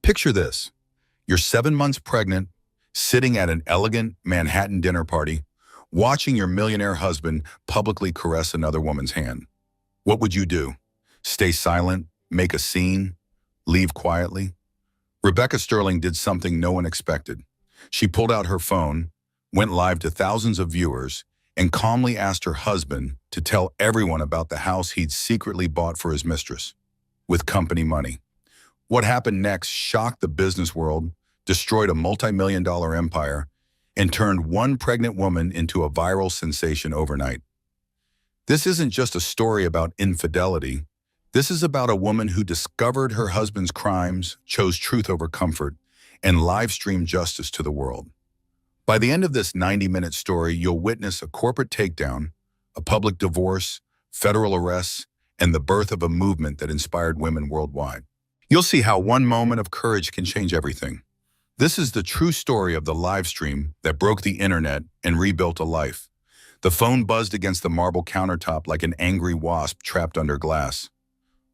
Picture this. You're 7 months pregnant, sitting at an elegant Manhattan dinner party, watching your millionaire husband publicly caress another woman's hand. What would you do? Stay silent, make a scene, leave quietly? Rebecca Sterling did something no one expected. She pulled out her phone, went live to thousands of viewers, and calmly asked her husband to tell everyone about the house he'd secretly bought for his mistress, with company money. What happened next shocked the business world, destroyed a multi-million-dollar empire, and turned one pregnant woman into a viral sensation overnight. This isn't just a story about infidelity. This is about a woman who discovered her husband's crimes, chose truth over comfort, and live-streamed justice to the world. By the end of this 90-minute story, you'll witness a corporate takedown, a public divorce, federal arrests, and the birth of a movement that inspired women worldwide. You'll see how one moment of courage can change everything. This is the true story of the live stream that broke the internet and rebuilt a life. The phone buzzed against the marble countertop like an angry wasp trapped under glass.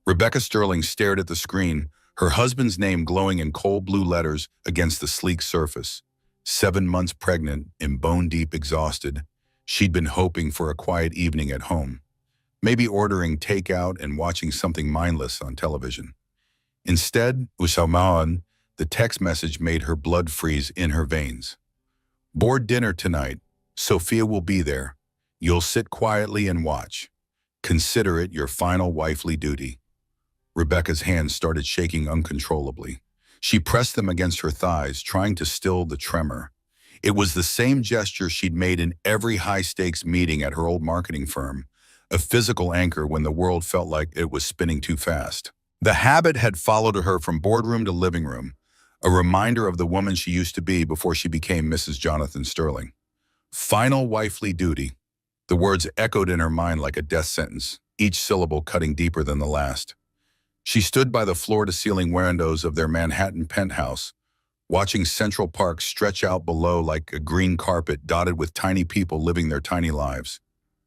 Rebecca Sterling stared at the screen, her husband's name glowing in cold blue letters against the sleek surface. 7 months pregnant and bone-deep exhausted, she'd been hoping for a quiet evening at home, maybe ordering takeout and watching something mindless on television. Instead, Usamahan, the text message made her blood freeze in her veins. Board dinner tonight. Sophia will be there. You'll sit quietly and watch. Consider it your final wifely duty. Rebecca's hands started shaking uncontrollably. She pressed them against her thighs, trying to still the tremor. It was the same gesture she'd made in every high-stakes meeting at her old marketing firm, a physical anchor when the world felt like it was spinning too fast. The habit had followed her from boardroom to living room, a reminder of the woman she used to be before she became Mrs. Jonathan Sterling. Final wifely duty. The words echoed in her mind like a death sentence, each syllable cutting deeper than the last. She stood by the floor-to-ceiling windows of their Manhattan penthouse, watching Central Park stretch out below like a green carpet dotted with tiny people living their tiny lives.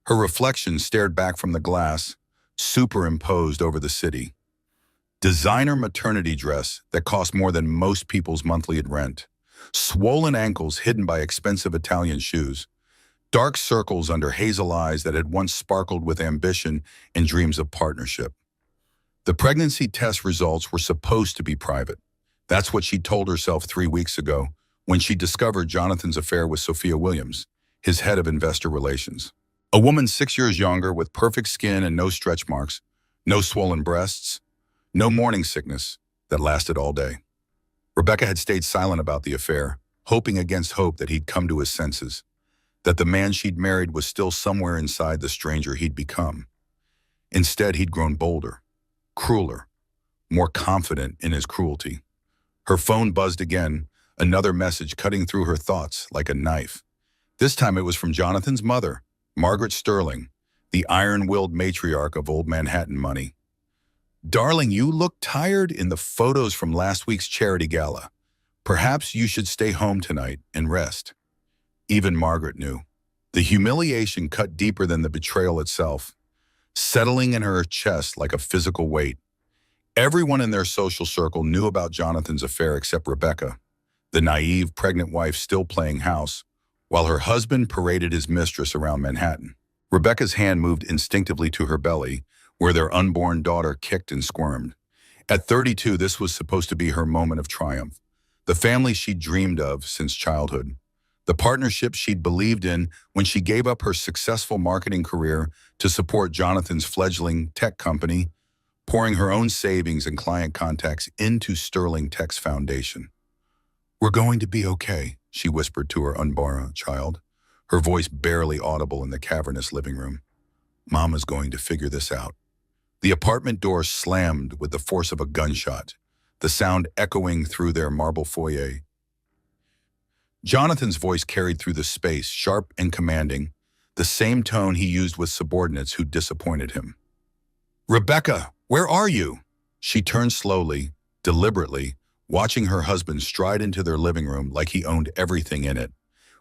Her reflection stared back from the glass, superimposed over the city. Designer maternity dress that cost more than most people's monthly rent. Swollen ankles hidden by expensive Italian shoes. Dark circles under hazel eyes that had once sparkled with ambition and dreams of partnership. The pregnancy test results were supposed to be private. That's what she told herself 3 weeks ago when she discovered Jonathan's affair with Sophia Williams, his head of investor relations. A woman 6 years younger with perfect skin and no stretch marks, no swollen breasts, no morning sickness that lasted all day. Rebecca had stayed silent about the affair, hoping against hope that he'd come to his senses, that the man she'd married was still somewhere inside the stranger he'd become. Instead, he'd grown bolder, crueler, more confident in his cruelty. Her phone buzzed again, another message cutting through her thoughts like a knife. This time it was from Jonathan's mother, Margaret Sterling, the iron-willed matriarch of old Manhattan money. "Darling, you look tired in the photos from last week's charity gala. Perhaps you should stay home tonight and rest." Even Margaret knew. The humiliation cut deeper than the betrayal itself, settling in her chest like a physical weight. Everyone in their social circle knew about Jonathan's affair except Rebecca, the naive pregnant wife still playing house, while her husband paraded his mistress around Manhattan. Rebecca's hand moved instinctively to her belly, where their unborn daughter kicked and squirmed. At 32, this was supposed to be her moment of triumph, the family she'd dreamed of since childhood, the partnership she'd believed in when she gave up her successful marketing career to support Jonathan's fledgling tech company, pouring her own savings and client contacts into Sterling Tech's foundation. "We're going to be okay," she whispered to her unborn child, her voice barely audible in the cavernous living room. "Mama's going to figure this out." The apartment door slammed with the force of a gunshot, the sound echoing through their marble foyer. Jonathan's voice carried through the space, sharp and commanding, the same tone he used with subordinates who disappointed him. "Rebecca, where are you?" She turned slowly, deliberately, watching her husband stride into their living room like he owned everything in it,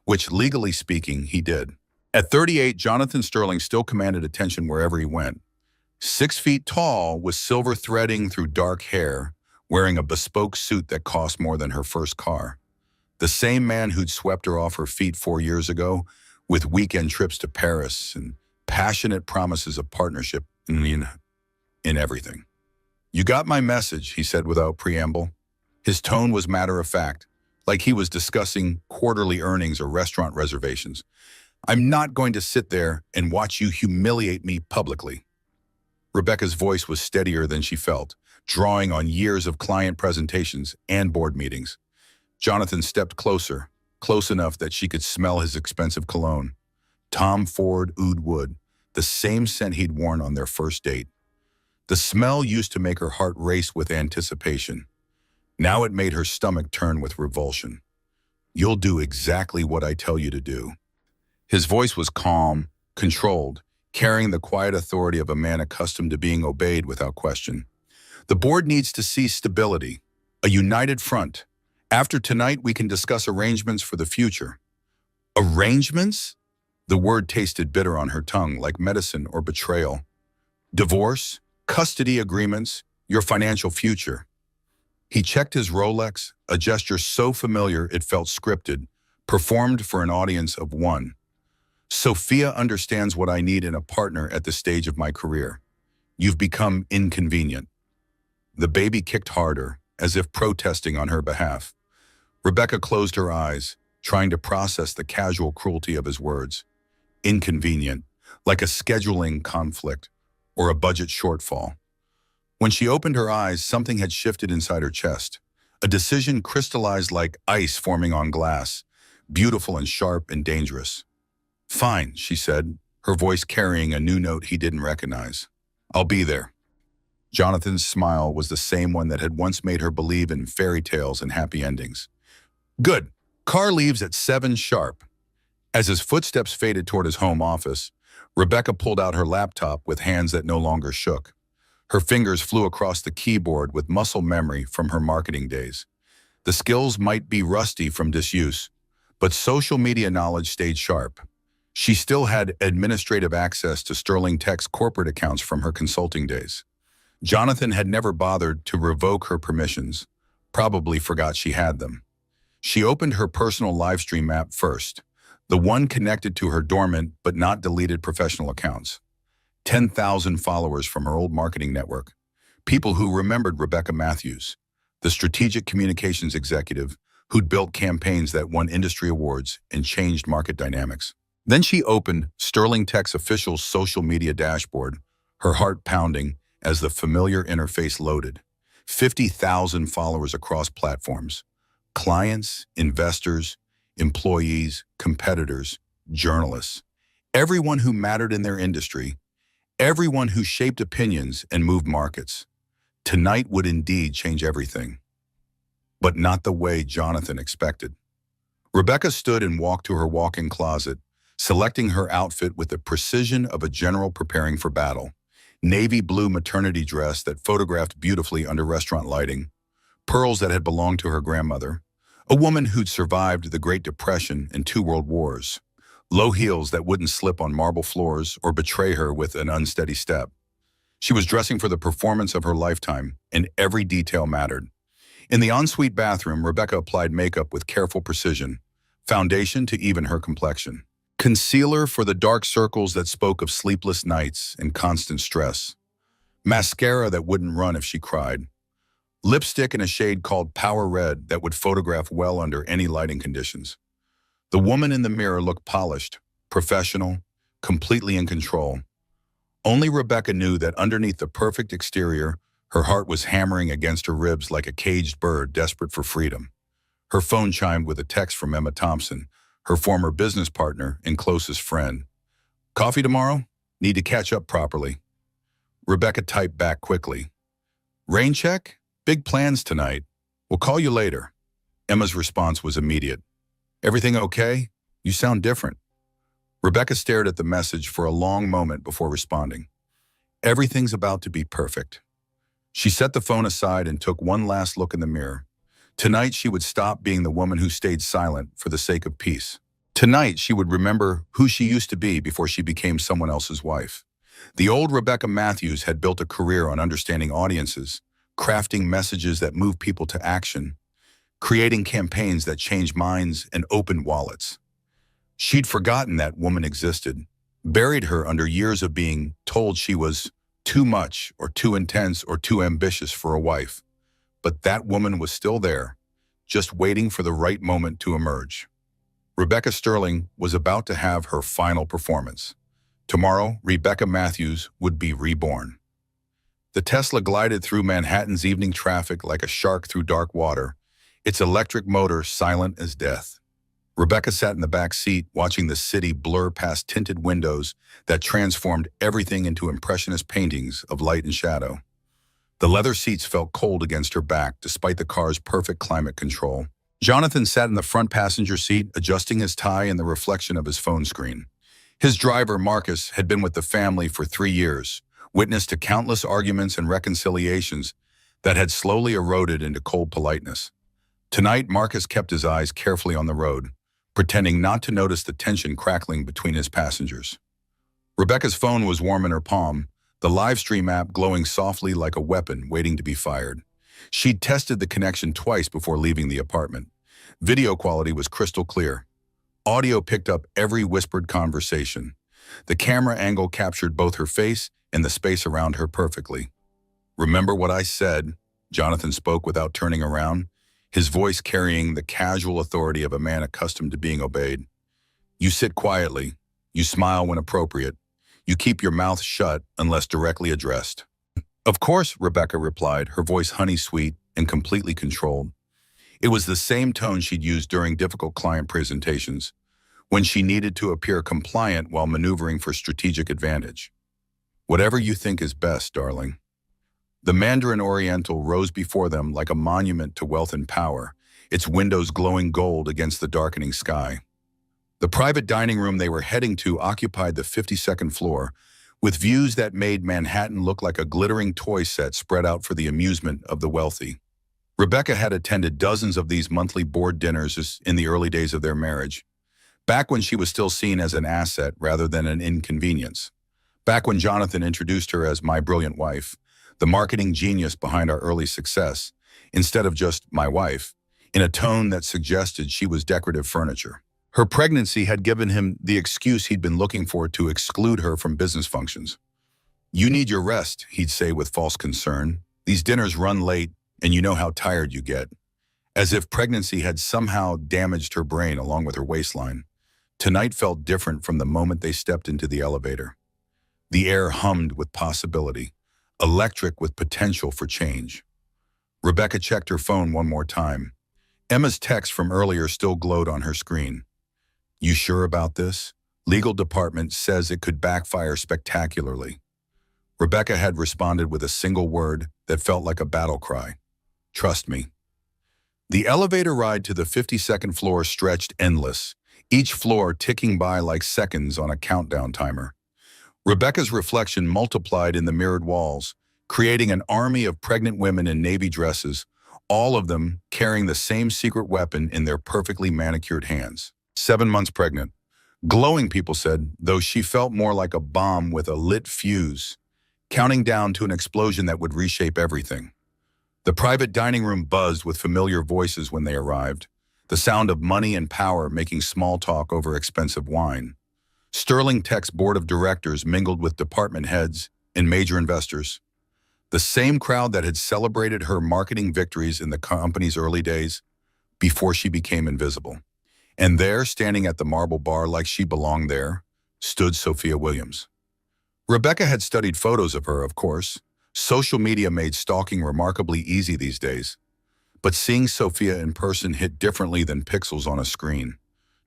which, legally speaking, he did. At 38, Jonathan Sterling still commanded attention wherever he went. 6 feet tall, with silver threading through dark hair, wearing a bespoke suit that cost more than her first car. The same man who'd swept her off her feet 4 years ago, with weekend trips to Paris and passionate promises of partnership in everything. "You got my message," he said without preamble. His tone was matter-of-fact, like he was discussing quarterly earnings or restaurant reservations. "I'm not going to sit there and watch you humiliate me publicly." Rebecca's voice was steadier than she felt, drawing on years of client presentations and board meetings. Jonathan stepped closer, close enough that she could smell his expensive cologne. Tom Ford Oud Wood, the same scent he'd worn on their first date. The smell used to make her heart race with anticipation. Now it made her stomach turn with revulsion. "You'll do exactly what I tell you to do." His voice was calm, controlled, carrying the quiet authority of a man accustomed to being obeyed without question. "The board needs to see stability, a united front. After tonight, we can discuss arrangements for the future." "Arrangements?" The word tasted bitter on her tongue, like medicine or betrayal. "Divorce, custody agreements, your financial future." He checked his Rolex, a gesture so familiar it felt scripted, performed for an audience of one. "Sophia understands what I need in a partner at this stage of my career. You've become inconvenient." The baby kicked harder, as if protesting on her behalf. Rebecca closed her eyes, trying to process the casual cruelty of his words. Inconvenient, like a scheduling conflict or a budget shortfall. When she opened her eyes, something had shifted inside her chest. A decision crystallized like ice forming on glass, beautiful and sharp and dangerous. "Fine," she said, her voice carrying a new note he didn't recognize. "I'll be there." Jonathan's smile was the same one that had once made her believe in fairy tales and happy endings. "Good. Car leaves at 7 sharp." As his footsteps faded toward his home office, Rebecca pulled out her laptop with hands that no longer shook. Her fingers flew across the keyboard with muscle memory from her marketing days. The skills might be rusty from disuse, but social media knowledge stayed sharp. She still had administrative access to Sterling Tech's corporate accounts from her consulting days. Jonathan had never bothered to revoke her permissions, probably forgot she had them. She opened her personal Livestream app first, the one connected to her dormant but not deleted professional accounts. 10,000 followers from her old marketing network, people who remembered Rebecca Matthews, the strategic communications executive who'd built campaigns that won industry awards and changed market dynamics. Then she opened Sterling Tech's official social media dashboard, her heart pounding as the familiar interface loaded. 50,000 followers across platforms. Clients, investors, employees, competitors, journalists. Everyone who mattered in their industry. Everyone who shaped opinions and moved markets. Tonight would indeed change everything. But not the way Jonathan expected. Rebecca stood and walked to her walk-in closet, selecting her outfit with the precision of a general preparing for battle. Navy blue maternity dress that photographed beautifully under restaurant lighting, pearls that had belonged to her grandmother, a woman who'd survived the Great Depression and 2 world wars, low heels that wouldn't slip on marble floors or betray her with an unsteady step. She was dressing for the performance of her lifetime, and every detail mattered. In the ensuite bathroom, Rebecca applied makeup with careful precision, foundation to even her complexion, concealer for the dark circles that spoke of sleepless nights and constant stress, mascara that wouldn't run if she cried, lipstick in a shade called Power Red that would photograph well under any lighting conditions. The woman in the mirror looked polished, professional, completely in control. Only Rebecca knew that underneath the perfect exterior, her heart was hammering against her ribs like a caged bird desperate for freedom. Her phone chimed with a text from Emma Thompson, her former business partner and closest friend. "Coffee tomorrow? Need to catch up properly." Rebecca typed back quickly. "Rain check? Big plans tonight. We'll call you later." Emma's response was immediate. "Everything okay? You sound different." Rebecca stared at the message for a long moment before responding. "Everything's about to be perfect." She set the phone aside and took one last look in the mirror. Tonight she would stop being the woman who stayed silent for the sake of peace. Tonight she would remember who she used to be before she became someone else's wife. The old Rebecca Matthews had built a career on understanding audiences, crafting messages that move people to action, creating campaigns that change minds and open wallets. She'd forgotten that woman existed, buried her under years of being told she was too much or too intense or too ambitious for a wife. But that woman was still there, just waiting for the right moment to emerge. Rebecca Sterling was about to have her final performance. Tomorrow, Rebecca Matthews would be reborn. The Tesla glided through Manhattan's evening traffic like a shark through dark water, its electric motor silent as death. Rebecca sat in the back seat, watching the city blur past tinted windows that transformed everything into impressionist paintings of light and shadow. The leather seats felt cold against her back, despite the car's perfect climate control. Jonathan sat in the front passenger seat, adjusting his tie in the reflection of his phone screen. His driver, Marcus, had been with the family for 3 years, witness to countless arguments and reconciliations that had slowly eroded into cold politeness. Tonight, Marcus kept his eyes carefully on the road, pretending not to notice the tension crackling between his passengers. Rebecca's phone was warm in her palm, the Livestream app glowing softly like a weapon waiting to be fired. She'd tested the connection twice before leaving the apartment. Video quality was crystal clear. Audio picked up every whispered conversation. The camera angle captured both her face and the space around her perfectly. "Remember what I said?" Jonathan spoke without turning around, his voice carrying the casual authority of a man accustomed to being obeyed. "You sit quietly. You smile when appropriate. You keep your mouth shut unless directly addressed." "Of course," Rebecca replied, her voice honey-sweet and completely controlled. It was the same tone she'd used during difficult client presentations, when she needed to appear compliant while maneuvering for strategic advantage. "Whatever you think is best, darling." The Mandarin Oriental rose before them like a monument to wealth and power, its windows glowing gold against the darkening sky. The private dining room they were heading to occupied the 52nd floor, with views that made Manhattan look like a glittering toy set spread out for the amusement of the wealthy. Rebecca had attended dozens of these monthly board dinners in the early days of their marriage, back when she was still seen as an asset rather than an inconvenience. Back when Jonathan introduced her as "my brilliant wife," the marketing genius behind our early success, instead of just "my wife," in a tone that suggested she was decorative furniture. Her pregnancy had given him the excuse he'd been looking for to exclude her from business functions. "You need your rest," he'd say with false concern. "These dinners run late, and you know how tired you get." As if pregnancy had somehow damaged her brain along with her waistline. Tonight felt different from the moment they stepped into the elevator. The air hummed with possibility, electric with potential for change. Rebecca checked her phone one more time. Emma's text from earlier still glowed on her screen. "You sure about this? Legal department says it could backfire spectacularly." Rebecca had responded with a single word that felt like a battle cry. "Trust me." The elevator ride to the 52nd floor stretched endless, each floor ticking by like seconds on a countdown timer. Rebecca's reflection multiplied in the mirrored walls, creating an army of pregnant women in navy dresses, all of them carrying the same secret weapon in their perfectly manicured hands. 7 months pregnant. Glowing, people said, though she felt more like a bomb with a lit fuse, counting down to an explosion that would reshape everything. The private dining room buzzed with familiar voices when they arrived, the sound of money and power making small talk over expensive wine. Sterling Tech's board of directors mingled with department heads and major investors. The same crowd that had celebrated her marketing victories in the company's early days, before she became invisible. And there, standing at the marble bar like she belonged there, stood Sophia Williams. Rebecca had studied photos of her, of course. Social media made stalking remarkably easy these days. But seeing Sophia in person hit differently than pixels on a screen.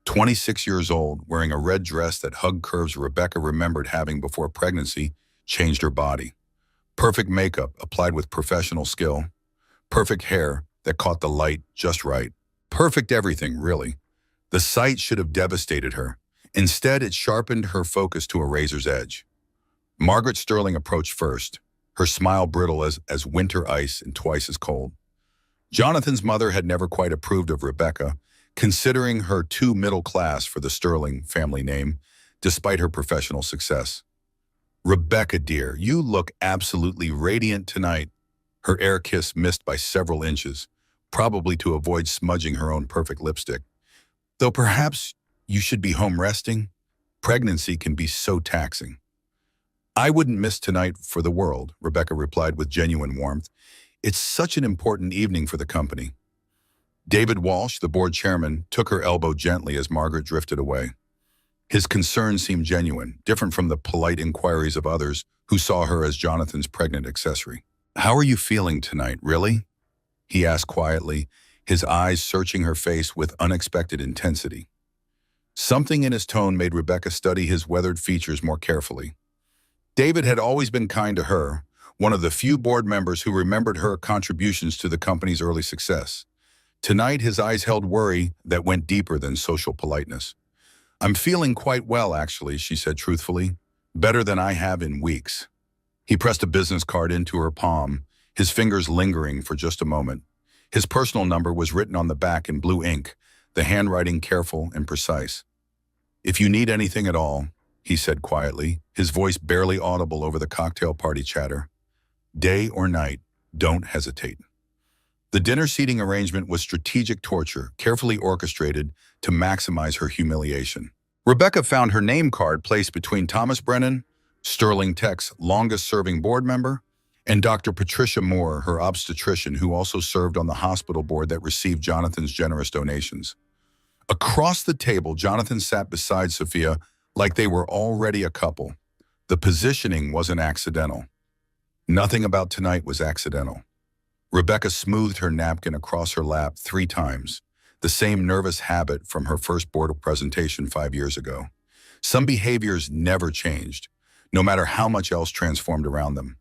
26 years old, wearing a red dress that hugged curves Rebecca remembered having before pregnancy, changed her body. Perfect makeup applied with professional skill. Perfect hair that caught the light just right. Perfect everything, really. The sight should have devastated her. Instead, it sharpened her focus to a razor's edge. Margaret Sterling approached first, her smile brittle as winter ice and twice as cold. Jonathan's mother had never quite approved of Rebecca, considering her too middle class for the Sterling family name, despite her professional success. "Rebecca, dear, you look absolutely radiant tonight." Her air kiss missed by several inches, probably to avoid smudging her own perfect lipstick. Though perhaps you should be home resting. Pregnancy can be so taxing. I wouldn't miss tonight for the world, Rebecca replied with genuine warmth. It's such an important evening for the company. David Walsh, the board chairman, took her elbow gently as Margaret drifted away. His concern seemed genuine, different from the polite inquiries of others who saw her as Jonathan's pregnant accessory. How are you feeling tonight, really? He asked quietly, his eyes searching her face with unexpected intensity. Something in his tone made Rebecca study his weathered features more carefully. David had always been kind to her, one of the few board members who remembered her contributions to the company's early success. Tonight, his eyes held worry that went deeper than social politeness. I'm feeling quite well, actually, she said truthfully. Better than I have in weeks. He pressed a business card into her palm, his fingers lingering for just a moment. His personal number was written on the back in blue ink, the handwriting careful and precise. If you need anything at all, he said quietly, his voice barely audible over the cocktail party chatter. Day or night, don't hesitate. The dinner seating arrangement was strategic torture, carefully orchestrated to maximize her humiliation. Rebecca found her name card placed between Thomas Brennan, Sterling Tech's longest-serving board member, and Dr. Patricia Moore, her obstetrician who also served on the hospital board that received Jonathan's generous donations. Across the table, Jonathan sat beside Sophia like they were already a couple. The positioning wasn't accidental. Nothing about tonight was accidental. Rebecca smoothed her napkin across her lap 3 times, the same nervous habit from her first board presentation 5 years ago. Some behaviors never changed, no matter how much else transformed around them.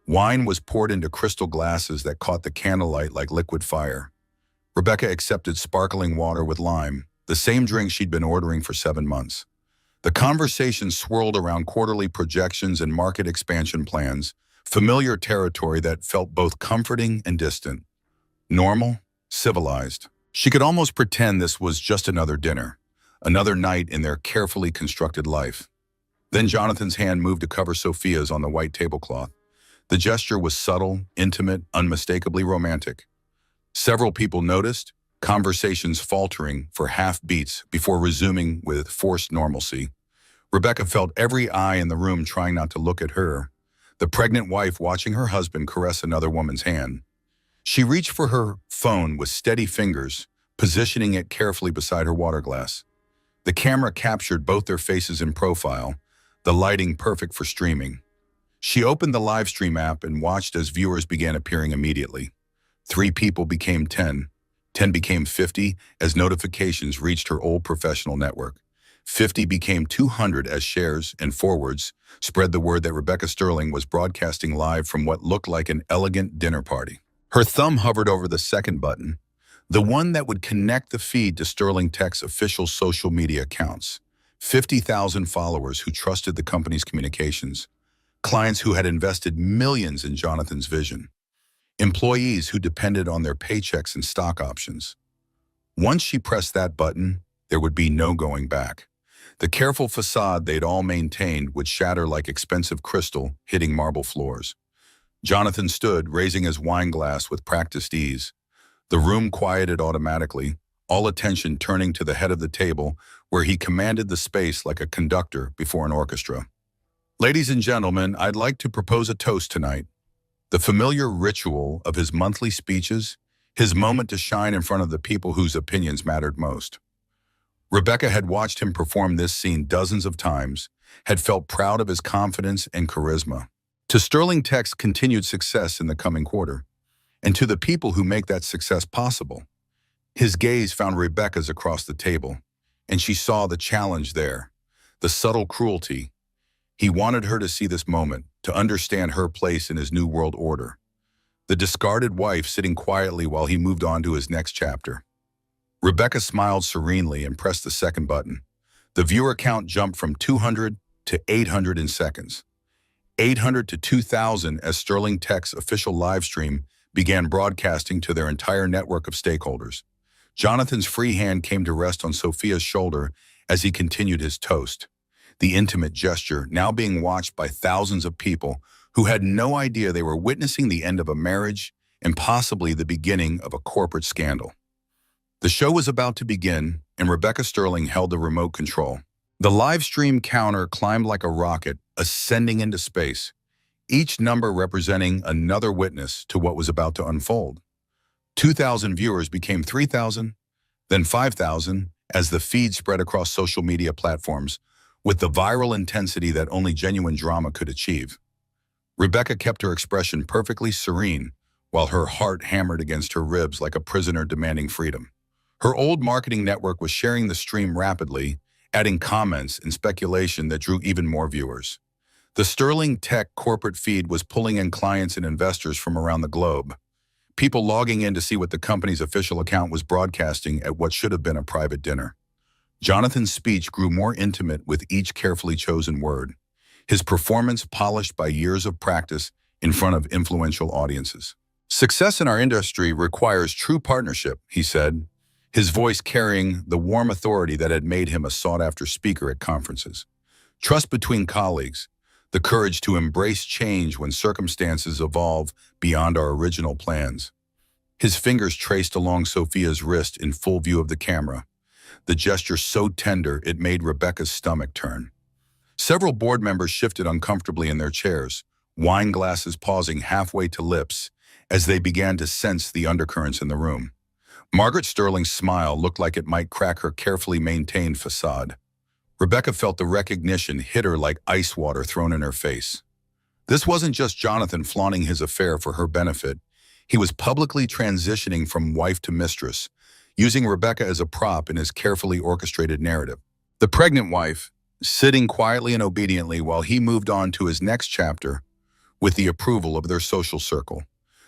Wine was poured into crystal glasses that caught the candlelight like liquid fire. Rebecca accepted sparkling water with lime, the same drink she'd been ordering for 7 months. The conversation swirled around quarterly projections and market expansion plans, familiar territory that felt both comforting and distant. Normal, civilized. She could almost pretend this was just another dinner, another night in their carefully constructed life. Then Jonathan's hand moved to cover Sophia's on the white tablecloth. The gesture was subtle, intimate, unmistakably romantic. Several people noticed, conversations faltering for half beats before resuming with forced normalcy. Rebecca felt every eye in the room trying not to look at her, the pregnant wife watching her husband caress another woman's hand. She reached for her phone with steady fingers, positioning it carefully beside her water glass. The camera captured both their faces in profile, the lighting perfect for streaming. She opened the Livestream app and watched as viewers began appearing immediately. 3 people became 10. 10 became 50 as notifications reached her old professional network. 50 became 200 as shares and forwards spread the word that Rebecca Sterling was broadcasting live from what looked like an elegant dinner party. Her thumb hovered over the second button, the one that would connect the feed to Sterling Tech's official social media accounts. 50,000 followers who trusted the company's communications. Clients who had invested millions in Jonathan's vision. Employees who depended on their paychecks and stock options. Once she pressed that button, there would be no going back. The careful facade they'd all maintained would shatter like expensive crystal hitting marble floors. Jonathan stood, raising his wine glass with practiced ease. The room quieted automatically, all attention turning to the head of the table, where he commanded the space like a conductor before an orchestra. Ladies and gentlemen, I'd like to propose a toast tonight. The familiar ritual of his monthly speeches, his moment to shine in front of the people whose opinions mattered most. Rebecca had watched him perform this scene dozens of times, had felt proud of his confidence and charisma. To Sterling Tech's continued success in the coming quarter, and to the people who make that success possible. His gaze found Rebecca's across the table, and she saw the challenge there, the subtle cruelty. He wanted her to see this moment, to understand her place in his new world order. The discarded wife sitting quietly while he moved on to his next chapter. Rebecca smiled serenely and pressed the second button. The viewer count jumped from 200 to 800 in seconds. 800 to 2,000 as Sterling Tech's official live stream began broadcasting to their entire network of stakeholders. Jonathan's free hand came to rest on Sophia's shoulder as he continued his toast, the intimate gesture now being watched by thousands of people who had no idea they were witnessing the end of a marriage and possibly the beginning of a corporate scandal. The show was about to begin, and Rebecca Sterling held the remote control. The live stream counter climbed like a rocket, ascending into space, each number representing another witness to what was about to unfold. 2,000 viewers became 3,000, then 5,000, as the feed spread across social media platforms with the viral intensity that only genuine drama could achieve. Rebecca kept her expression perfectly serene, while her heart hammered against her ribs like a prisoner demanding freedom. Her old marketing network was sharing the stream rapidly, adding comments and speculation that drew even more viewers. The Sterling Tech corporate feed was pulling in clients and investors from around the globe, people logging in to see what the company's official account was broadcasting at what should have been a private dinner. Jonathan's speech grew more intimate with each carefully chosen word, his performance polished by years of practice in front of influential audiences. "Success in our industry requires true partnership," he said, his voice carrying the warm authority that had made him a sought-after speaker at conferences. "Trust between colleagues, the courage to embrace change when circumstances evolve beyond our original plans." His fingers traced along Sophia's wrist in full view of the camera, the gesture so tender it made Rebecca's stomach turn. Several board members shifted uncomfortably in their chairs, wine glasses pausing halfway to lips as they began to sense the undercurrents in the room. Margaret Sterling's smile looked like it might crack her carefully maintained facade. Rebecca felt the recognition hit her like ice water thrown in her face. This wasn't just Jonathan flaunting his affair for her benefit. He was publicly transitioning from wife to mistress, using Rebecca as a prop in his carefully orchestrated narrative. The pregnant wife, sitting quietly and obediently while he moved on to his next chapter, with the approval of their social circle.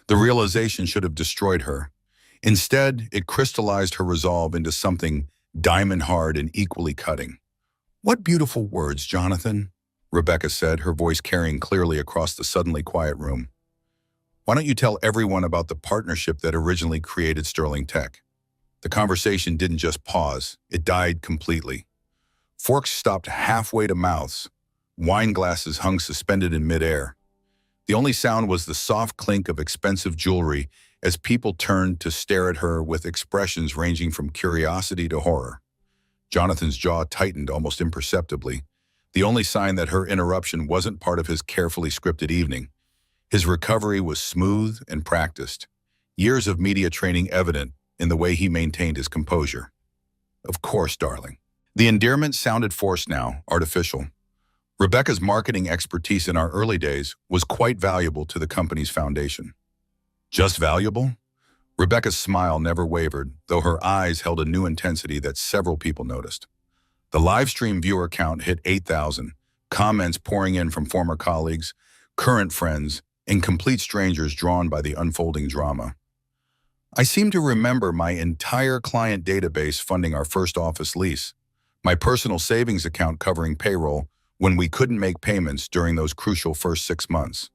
The realization should have destroyed her. Instead, it crystallized her resolve into something diamond-hard and equally cutting. "What beautiful words, Jonathan," Rebecca said, her voice carrying clearly across the suddenly quiet room. "Why don't you tell everyone about the partnership that originally created Sterling Tech?" The conversation didn't just pause, it died completely. Forks stopped halfway to mouths. Wine glasses hung suspended in midair. The only sound was the soft clink of expensive jewelry as people turned to stare at her with expressions ranging from curiosity to horror. Jonathan's jaw tightened almost imperceptibly, the only sign that her interruption wasn't part of his carefully scripted evening. His recovery was smooth and practiced, years of media training evident in the way he maintained his composure. "Of course, darling." The endearment sounded forced now, artificial. Rebecca's marketing expertise in our early days was quite valuable to the company's foundation. Just valuable? Rebecca's smile never wavered, though her eyes held a new intensity that several people noticed. The live stream viewer count hit 8,000, comments pouring in from former colleagues, current friends, and complete strangers drawn by the unfolding drama. "I seem to remember my entire client database funding our first office lease, my personal savings account covering payroll when we couldn't make payments during those crucial first 6 months."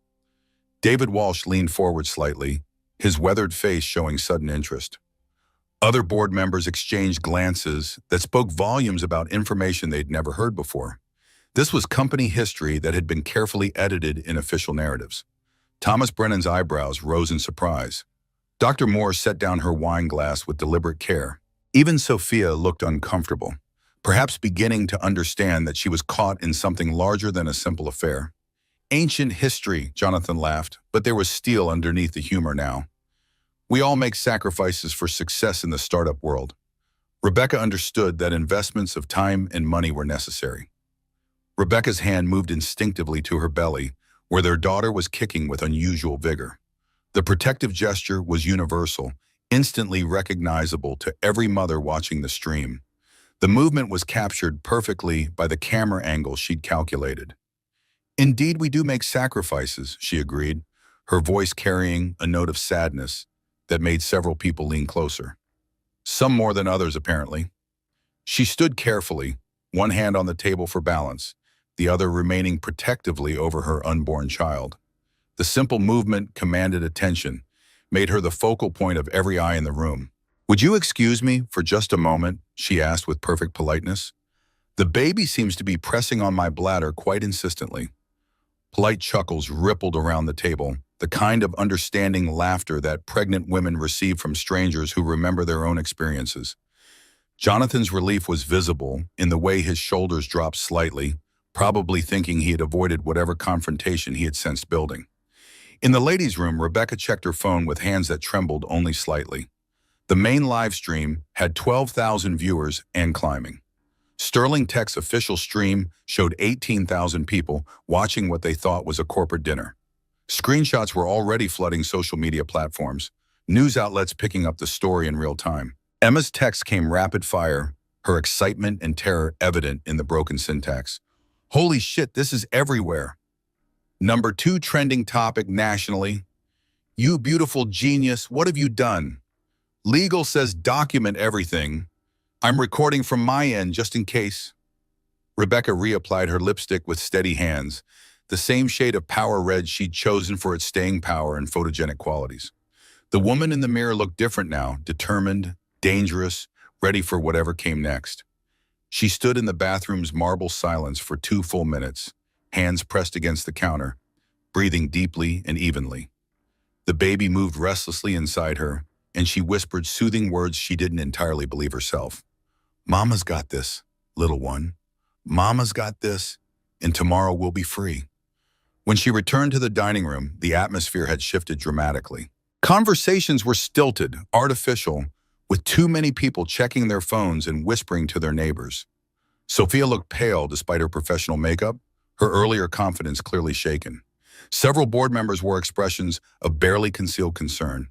David Walsh leaned forward slightly, his weathered face showing sudden interest. Other board members exchanged glances that spoke volumes about information they'd never heard before. This was company history that had been carefully edited in official narratives. Thomas Brennan's eyebrows rose in surprise. Dr. Moore set down her wine glass with deliberate care. Even Sophia looked uncomfortable, perhaps beginning to understand that she was caught in something larger than a simple affair. "Ancient history," Jonathan laughed, but there was steel underneath the humor now. "We all make sacrifices for success in the startup world." Rebecca understood that investments of time and money were necessary. Rebecca's hand moved instinctively to her belly, where their daughter was kicking with unusual vigor. The protective gesture was universal, instantly recognizable to every mother watching the stream. The movement was captured perfectly by the camera angle she'd calculated. "Indeed, we do make sacrifices," she agreed, her voice carrying a note of sadness that made several people lean closer. Some more than others, apparently. She stood carefully, one hand on the table for balance, the other remaining protectively over her unborn child. The simple movement commanded attention, made her the focal point of every eye in the room. "Would you excuse me for just a moment?" she asked with perfect politeness. "The baby seems to be pressing on my bladder quite insistently." Polite chuckles rippled around the table, the kind of understanding laughter that pregnant women receive from strangers who remember their own experiences. Jonathan's relief was visible in the way his shoulders dropped slightly, probably thinking he had avoided whatever confrontation he had sensed building. In the ladies' room, Rebecca checked her phone with hands that trembled only slightly. The main live stream had 12,000 viewers and climbing. Sterling Tech's official stream showed 18,000 people watching what they thought was a corporate dinner. Screenshots were already flooding social media platforms, news outlets picking up the story in real time. Emma's text came rapid fire, her excitement and terror evident in the broken syntax. Holy shit, this is everywhere. Number 2 trending topic nationally. You beautiful genius, what have you done? Legal says document everything. I'm recording from my end just in case. Rebecca reapplied her lipstick with steady hands, the same shade of power red she'd chosen for its staying power and photogenic qualities. The woman in the mirror looked different now, determined, dangerous, ready for whatever came next. She stood in the bathroom's marble silence for 2 full minutes, hands pressed against the counter, breathing deeply and evenly. The baby moved restlessly inside her, and she whispered soothing words she didn't entirely believe herself. Mama's got this, little one. Mama's got this, and tomorrow we'll be free. When she returned to the dining room, the atmosphere had shifted dramatically. Conversations were stilted, artificial, with too many people checking their phones and whispering to their neighbors. Sophia looked pale despite her professional makeup, her earlier confidence clearly shaken. Several board members wore expressions of barely concealed concern.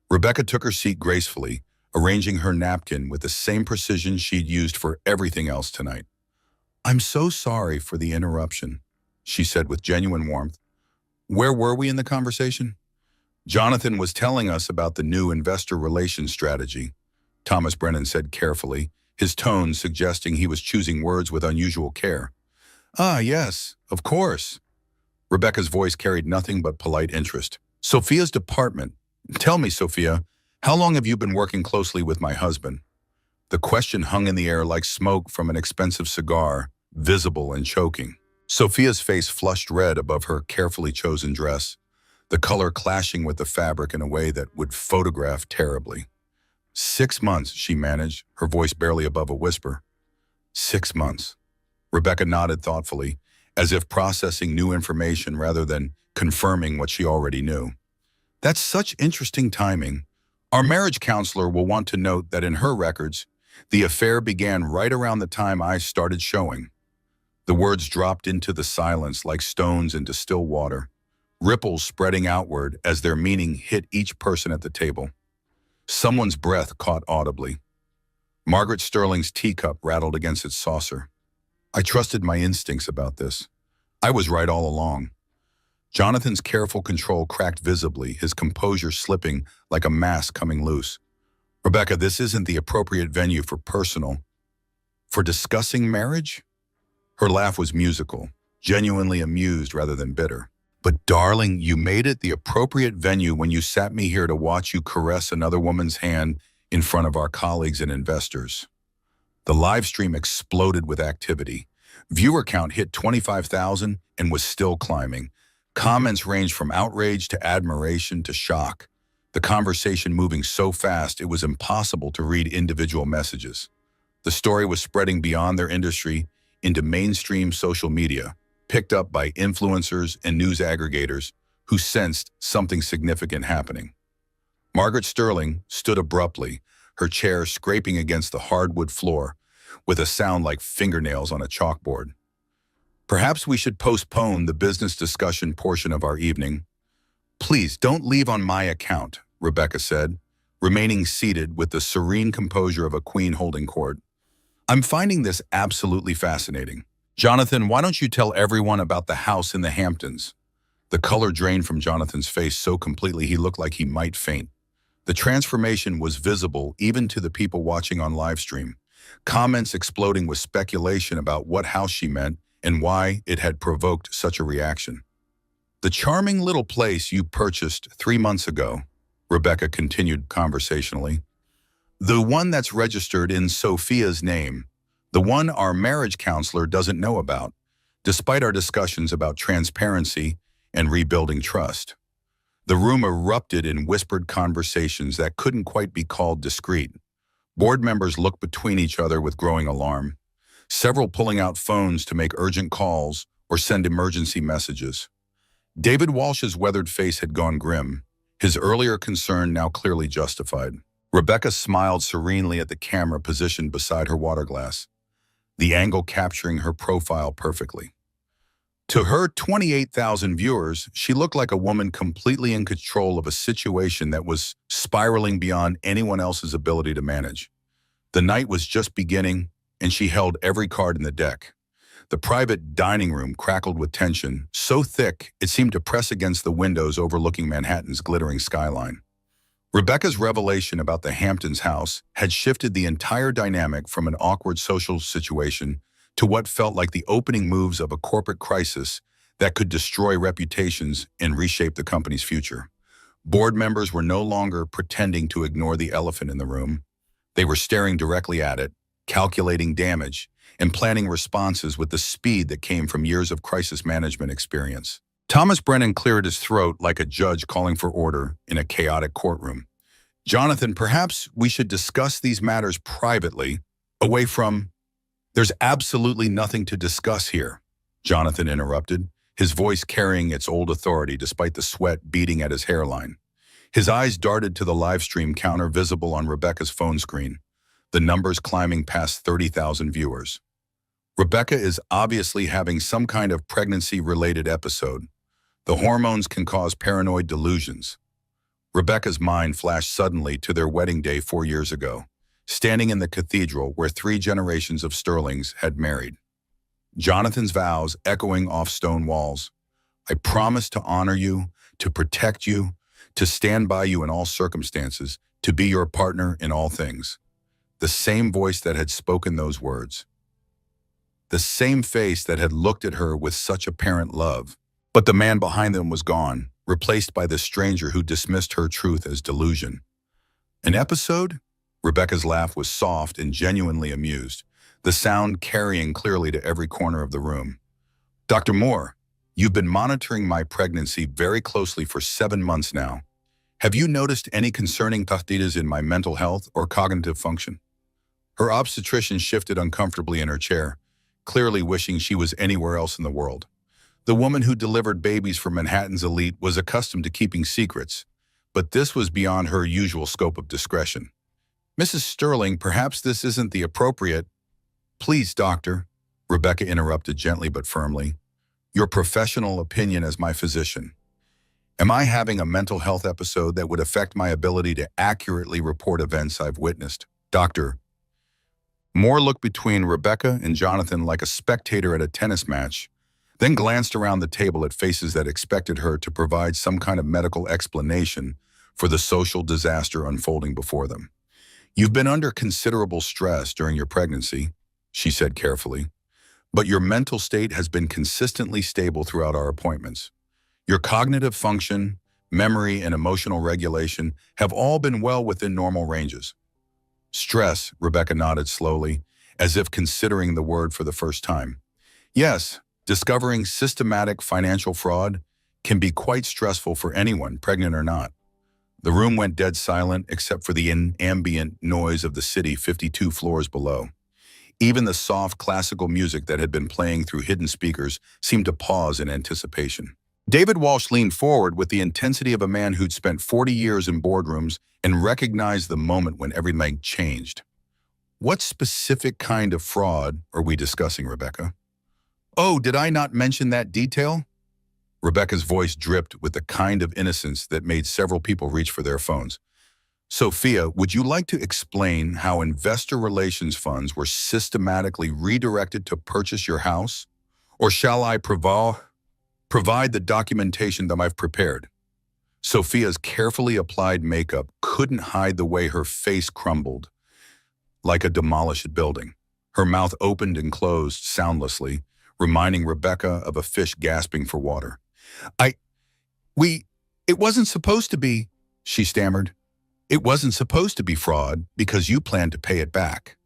Rebecca took her seat gracefully, arranging her napkin with the same precision she'd used for everything else tonight. I'm so sorry for the interruption, she said with genuine warmth. Where were we in the conversation? Jonathan was telling us about the new investor relations strategy, Thomas Brennan said carefully, his tone suggesting he was choosing words with unusual care. Ah, yes, of course. Rebecca's voice carried nothing but polite interest. Sophia's department. Tell me, Sophia, how long have you been working closely with my husband? The question hung in the air like smoke from an expensive cigar, visible and choking. Sophia's face flushed red above her carefully chosen dress, the color clashing with the fabric in a way that would photograph terribly. 6 months, she managed, her voice barely above a whisper. 6 months. Rebecca nodded thoughtfully, as if processing new information rather than confirming what she already knew. That's such interesting timing. Our marriage counselor will want to note that in her records, the affair began right around the time I started showing. The words dropped into the silence like stones into still water, ripples spreading outward as their meaning hit each person at the table. Someone's breath caught audibly. Margaret Sterling's teacup rattled against its saucer. I trusted my instincts about this. I was right all along. Jonathan's careful control cracked visibly, his composure slipping like a mask coming loose. Rebecca, this isn't the appropriate venue for discussing marriage? Her laugh was musical, genuinely amused rather than bitter. But darling, you made it the appropriate venue when you sat me here to watch you caress another woman's hand in front of our colleagues and investors. The live stream exploded with activity. Viewer count hit 25,000 and was still climbing. Comments ranged from outrage to admiration to shock. The conversation moving so fast it was impossible to read individual messages. The story was spreading beyond their industry into mainstream social media, picked up by influencers and news aggregators who sensed something significant happening. Margaret Sterling stood abruptly, her chair scraping against the hardwood floor with a sound like fingernails on a chalkboard. Perhaps we should postpone the business discussion portion of our evening. Please don't leave on my account, Rebecca said, remaining seated with the serene composure of a queen holding court. I'm finding this absolutely fascinating. Jonathan, why don't you tell everyone about the house in the Hamptons? The color drained from Jonathan's face so completely he looked like he might faint. The transformation was visible even to the people watching on live stream. Comments exploding with speculation about what house she meant and why it had provoked such a reaction. The charming little place you purchased 3 months ago, Rebecca continued conversationally. The one that's registered in Sophia's name. The one our marriage counselor doesn't know about. despite our discussions about transparency and rebuilding trust. The room erupted in whispered conversations that couldn't quite be called discreet. Board members looked between each other with growing alarm, several pulling out phones to make urgent calls or send emergency messages. David Walsh's weathered face had gone grim, his earlier concern now clearly justified. Rebecca smiled serenely at the camera positioned beside her water glass, the angle capturing her profile perfectly. To her 28,000 viewers, she looked like a woman completely in control of a situation that was spiraling beyond anyone else's ability to manage. The night was just beginning, and she held every card in the deck. The private dining room crackled with tension, so thick it seemed to press against the windows overlooking Manhattan's glittering skyline. Rebecca's revelation about the Hamptons' house had shifted the entire dynamic from an awkward social situation to what felt like the opening moves of a corporate crisis that could destroy reputations and reshape the company's future. Board members were no longer pretending to ignore the elephant in the room. They were staring directly at it, calculating damage, and planning responses with the speed that came from years of crisis management experience. Thomas Brennan cleared his throat like a judge calling for order in a chaotic courtroom. "Jonathan, perhaps we should discuss these matters privately, away from—" "There's absolutely nothing to discuss here," Jonathan interrupted, his voice carrying its old authority despite the sweat beading at his hairline. His eyes darted to the live stream counter visible on Rebecca's phone screen, the numbers climbing past 30,000 viewers. Rebecca is obviously having some kind of pregnancy-related episode. The hormones can cause paranoid delusions. Rebecca's mind flashed suddenly to their wedding day 4 years ago, standing in the cathedral where 3 generations of Sterlings had married. Jonathan's vows echoing off stone walls. "I promise to honor you, to protect you, to stand by you in all circumstances, to be your partner in all things." The same voice that had spoken those words. The same face that had looked at her with such apparent love. But the man behind them was gone, replaced by the stranger who dismissed her truth as delusion. "An episode?" Rebecca's laugh was soft and genuinely amused, the sound carrying clearly to every corner of the room. "Dr. Moore, you've been monitoring my pregnancy very closely for 7 months now. Have you noticed any concerning tahdidas in my mental health or cognitive function?" Her obstetrician shifted uncomfortably in her chair, clearly wishing she was anywhere else in the world. The woman who delivered babies for Manhattan's elite was accustomed to keeping secrets, but this was beyond her usual scope of discretion. "Mrs. Sterling, perhaps this isn't the appropriate—" "Please, doctor," Rebecca interrupted gently but firmly. "Your professional opinion as my physician. Am I having a mental health episode that would affect my ability to accurately report events I've witnessed?" "Doctor." Moore looked between Rebecca and Jonathan like a spectator at a tennis match, then glanced around the table at faces that expected her to provide some kind of medical explanation for the social disaster unfolding before them. "You've been under considerable stress during your pregnancy," she said carefully, "but your mental state has been consistently stable throughout our appointments. Your cognitive function, memory, and emotional regulation have all been well within normal ranges." "Stress," Rebecca nodded slowly, as if considering the word for the first time. "Yes, discovering systematic financial fraud can be quite stressful for anyone, pregnant or not." The room went dead silent except for the ambient noise of the city 52 floors below. Even the soft classical music that had been playing through hidden speakers seemed to pause in anticipation. David Walsh leaned forward with the intensity of a man who'd spent 40 years in boardrooms and recognized the moment when everything changed. "What specific kind of fraud are we discussing, Rebecca?" "Oh, did I not mention that detail?" Rebecca's voice dripped with the kind of innocence that made several people reach for their phones. "Sophia, would you like to explain how investor relations funds were systematically redirected to purchase your house? Or shall I provide the documentation that I've prepared?" Sophia's carefully applied makeup couldn't hide the way her face crumbled, like a demolished building. Her mouth opened and closed soundlessly, reminding Rebecca of a fish gasping for water. It wasn't supposed to be," she stammered. "It wasn't supposed to be fraud because you planned to pay it back."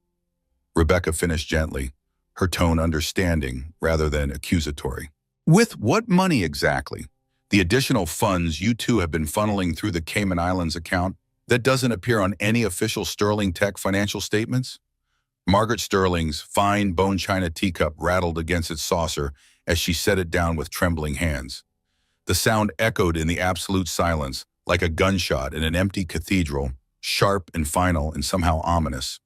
Rebecca finished gently, her tone understanding rather than accusatory. With what money exactly? The additional funds you two have been funneling through the Cayman Islands account that doesn't appear on any official Sterling Tech financial statements? Margaret Sterling's fine bone china teacup rattled against its saucer as she set it down with trembling hands. The sound echoed in the absolute silence like a gunshot in an empty cathedral, sharp and final and somehow ominous.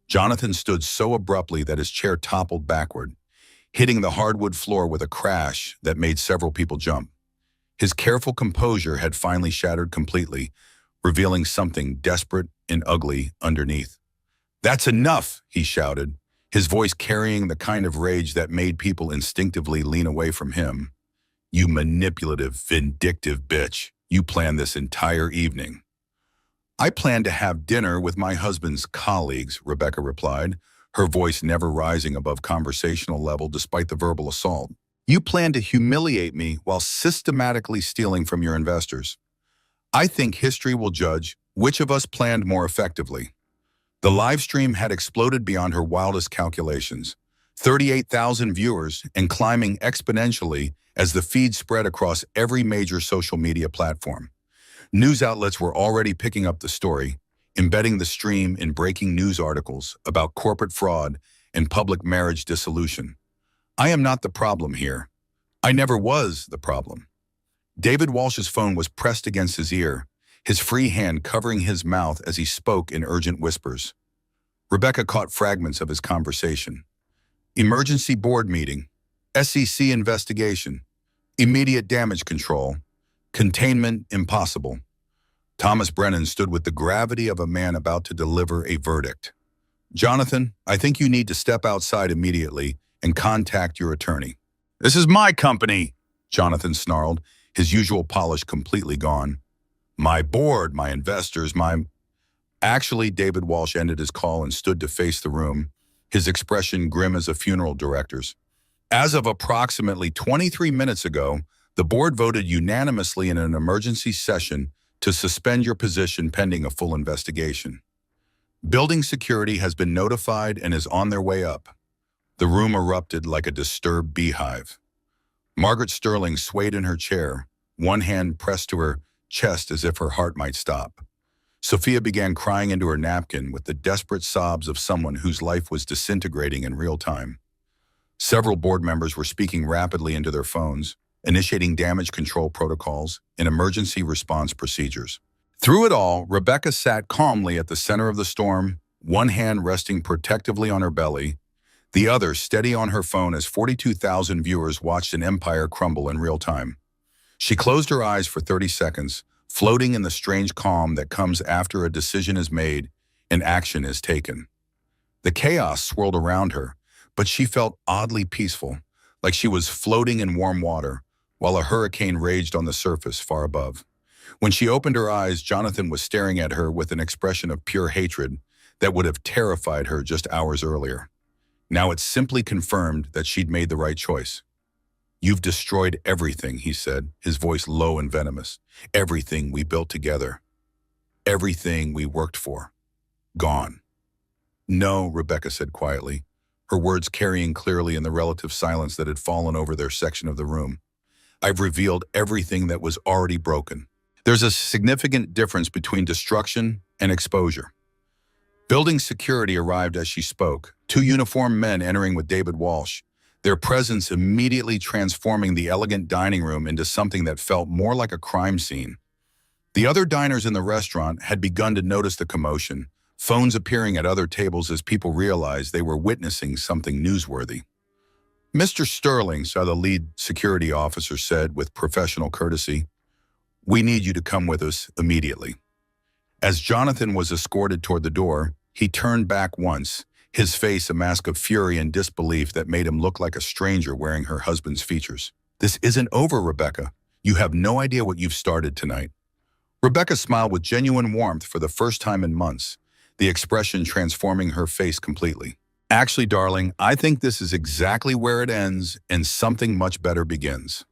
Jonathan stood so abruptly that his chair toppled backward, hitting the hardwood floor with a crash that made several people jump. His careful composure had finally shattered completely, revealing something desperate and ugly underneath. "That's enough," he shouted, his voice carrying the kind of rage that made people instinctively lean away from him. "You manipulative, vindictive bitch. You planned this entire evening." "I planned to have dinner with my husband's colleagues," Rebecca replied, her voice never rising above conversational level despite the verbal assault. "You planned to humiliate me while systematically stealing from your investors. I think history will judge which of us planned more effectively." The live stream had exploded beyond her wildest calculations. 38,000 viewers and climbing exponentially as the feed spread across every major social media platform. News outlets were already picking up the story, embedding the stream in breaking news articles about corporate fraud and public marriage dissolution. "I am not the problem here. I never was the problem." David Walsh's phone was pressed against his ear, his free hand covering his mouth as he spoke in urgent whispers. Rebecca caught fragments of his conversation. "Emergency board meeting, SEC investigation, immediate damage control, containment impossible." Thomas Brennan stood with the gravity of a man about to deliver a verdict. "Jonathan, I think you need to step outside immediately and contact your attorney." "This is my company," Jonathan snarled, his usual polish completely gone. "My board, my investors, my—" Actually, David Walsh ended his call and stood to face the room, his expression grim as a funeral director's. "As of approximately 23 minutes ago, the board voted unanimously in an emergency session to suspend your position pending a full investigation. Building security has been notified and is on their way up." The room erupted like a disturbed beehive. Margaret Sterling swayed in her chair, one hand pressed to her chest as if her heart might stop. Sophia began crying into her napkin with the desperate sobs of someone whose life was disintegrating in real time. Several board members were speaking rapidly into their phones, initiating damage control protocols and emergency response procedures. Through it all, Rebecca sat calmly at the center of the storm, one hand resting protectively on her belly, the other steady on her phone as 42,000 viewers watched an empire crumble in real time. She closed her eyes for 30 seconds, floating in the strange calm that comes after a decision is made and action is taken. The chaos swirled around her, but she felt oddly peaceful, like she was floating in warm water, while a hurricane raged on the surface far above. When she opened her eyes, Jonathan was staring at her with an expression of pure hatred that would have terrified her just hours earlier. Now it simply confirmed that she'd made the right choice. "You've destroyed everything," he said, his voice low and venomous. "Everything we built together. Everything we worked for. Gone." "No," Rebecca said quietly, her words carrying clearly in the relative silence that had fallen over their section of the room. "I've revealed everything that was already broken. There's a significant difference between destruction and exposure." Building security arrived as she spoke, two uniformed men entering with David Walsh, their presence immediately transforming the elegant dining room into something that felt more like a crime scene. The other diners in the restaurant had begun to notice the commotion, phones appearing at other tables as people realized they were witnessing something newsworthy. "Mr. Sterling," so the lead security officer said with professional courtesy, "we need you to come with us immediately." As Jonathan was escorted toward the door, he turned back once, his face a mask of fury and disbelief that made him look like a stranger wearing her husband's features. "This isn't over, Rebecca. You have no idea what you've started tonight." Rebecca smiled with genuine warmth for the first time in months, the expression transforming her face completely. "Actually, darling, I think this is exactly where it ends and something much better begins."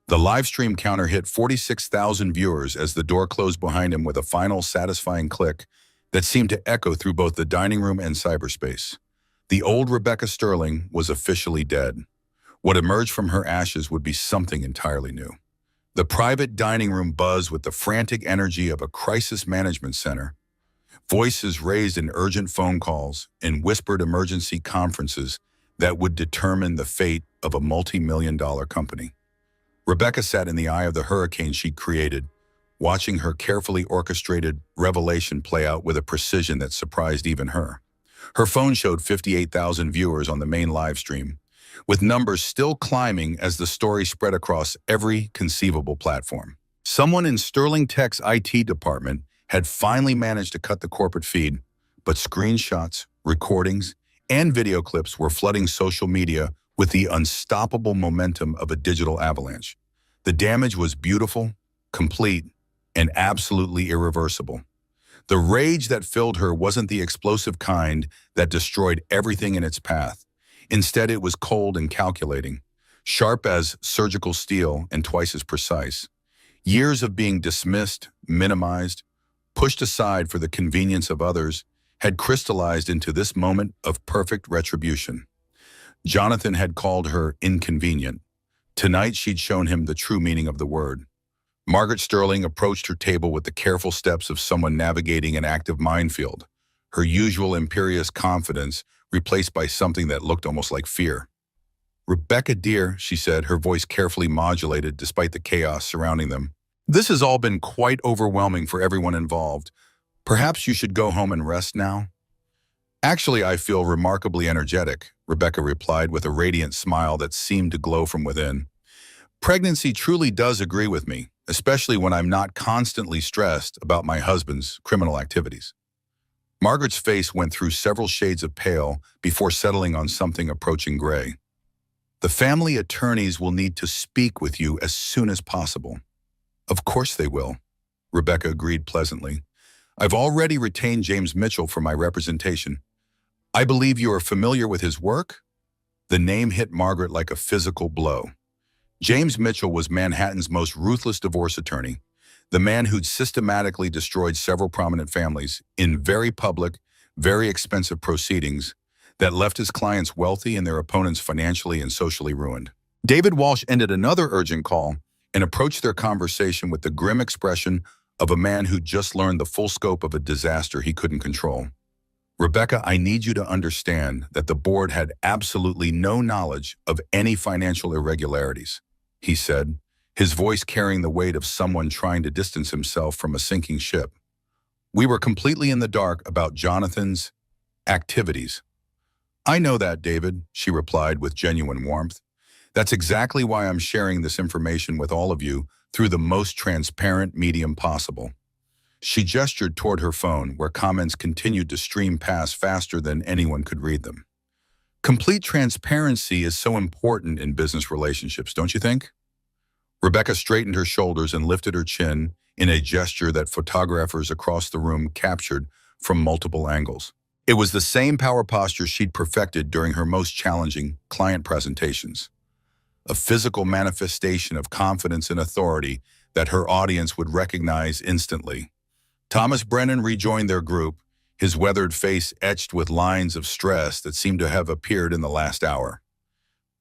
The live stream counter hit 46,000 viewers as the door closed behind him with a final satisfying click that seemed to echo through both the dining room and cyberspace. The old Rebecca Sterling was officially dead. What emerged from her ashes would be something entirely new. The private dining room buzzed with the frantic energy of a crisis management center. Voices raised in urgent phone calls and whispered emergency conferences that would determine the fate of a multi-million-dollar company. Rebecca sat in the eye of the hurricane she'd created, watching her carefully orchestrated revelation play out with a precision that surprised even her. Her phone showed 58,000 viewers on the main live stream, with numbers still climbing as the story spread across every conceivable platform. Someone in Sterling Tech's IT department had finally managed to cut the corporate feed, but screenshots, recordings, and video clips were flooding social media with the unstoppable momentum of a digital avalanche. The damage was beautiful, complete, and absolutely irreversible. The rage that filled her wasn't the explosive kind that destroyed everything in its path. Instead, it was cold and calculating, sharp as surgical steel and twice as precise. Years of being dismissed, minimized, pushed aside for the convenience of others, had crystallized into this moment of perfect retribution. Jonathan had called her inconvenient. Tonight she'd shown him the true meaning of the word. Margaret Sterling approached her table with the careful steps of someone navigating an active minefield, her usual imperious confidence replaced by something that looked almost like fear. "Rebecca, dear," she said, her voice carefully modulated despite the chaos surrounding them. "This has all been quite overwhelming for everyone involved. Perhaps you should go home and rest now?" "Actually, I feel remarkably energetic," Rebecca replied with a radiant smile that seemed to glow from within. "Pregnancy truly does agree with me, especially when I'm not constantly stressed about my husband's criminal activities." Margaret's face went through several shades of pale before settling on something approaching gray. "The family attorneys will need to speak with you as soon as possible." "Of course they will," Rebecca agreed pleasantly. "I've already retained James Mitchell for my representation. I believe you are familiar with his work?" The name hit Margaret like a physical blow. James Mitchell was Manhattan's most ruthless divorce attorney, the man who'd systematically destroyed several prominent families in very public, very expensive proceedings that left his clients wealthy and their opponents financially and socially ruined. David Walsh ended another urgent call and approached their conversation with the grim expression of a man who'd just learned the full scope of a disaster he couldn't control. "Rebecca, I need you to understand that the board had absolutely no knowledge of any financial irregularities," he said, his voice carrying the weight of someone trying to distance himself from a sinking ship. "We were completely in the dark about Jonathan's activities." "I know that, David," she replied with genuine warmth. "That's exactly why I'm sharing this information with all of you through the most transparent medium possible." She gestured toward her phone, where comments continued to stream past faster than anyone could read them. Complete transparency is so important in business relationships, don't you think? Rebecca straightened her shoulders and lifted her chin in a gesture that photographers across the room captured from multiple angles. It was the same power posture she'd perfected during her most challenging client presentations. A physical manifestation of confidence and authority that her audience would recognize instantly. Thomas Brennan rejoined their group, his weathered face etched with lines of stress that seemed to have appeared in the last hour.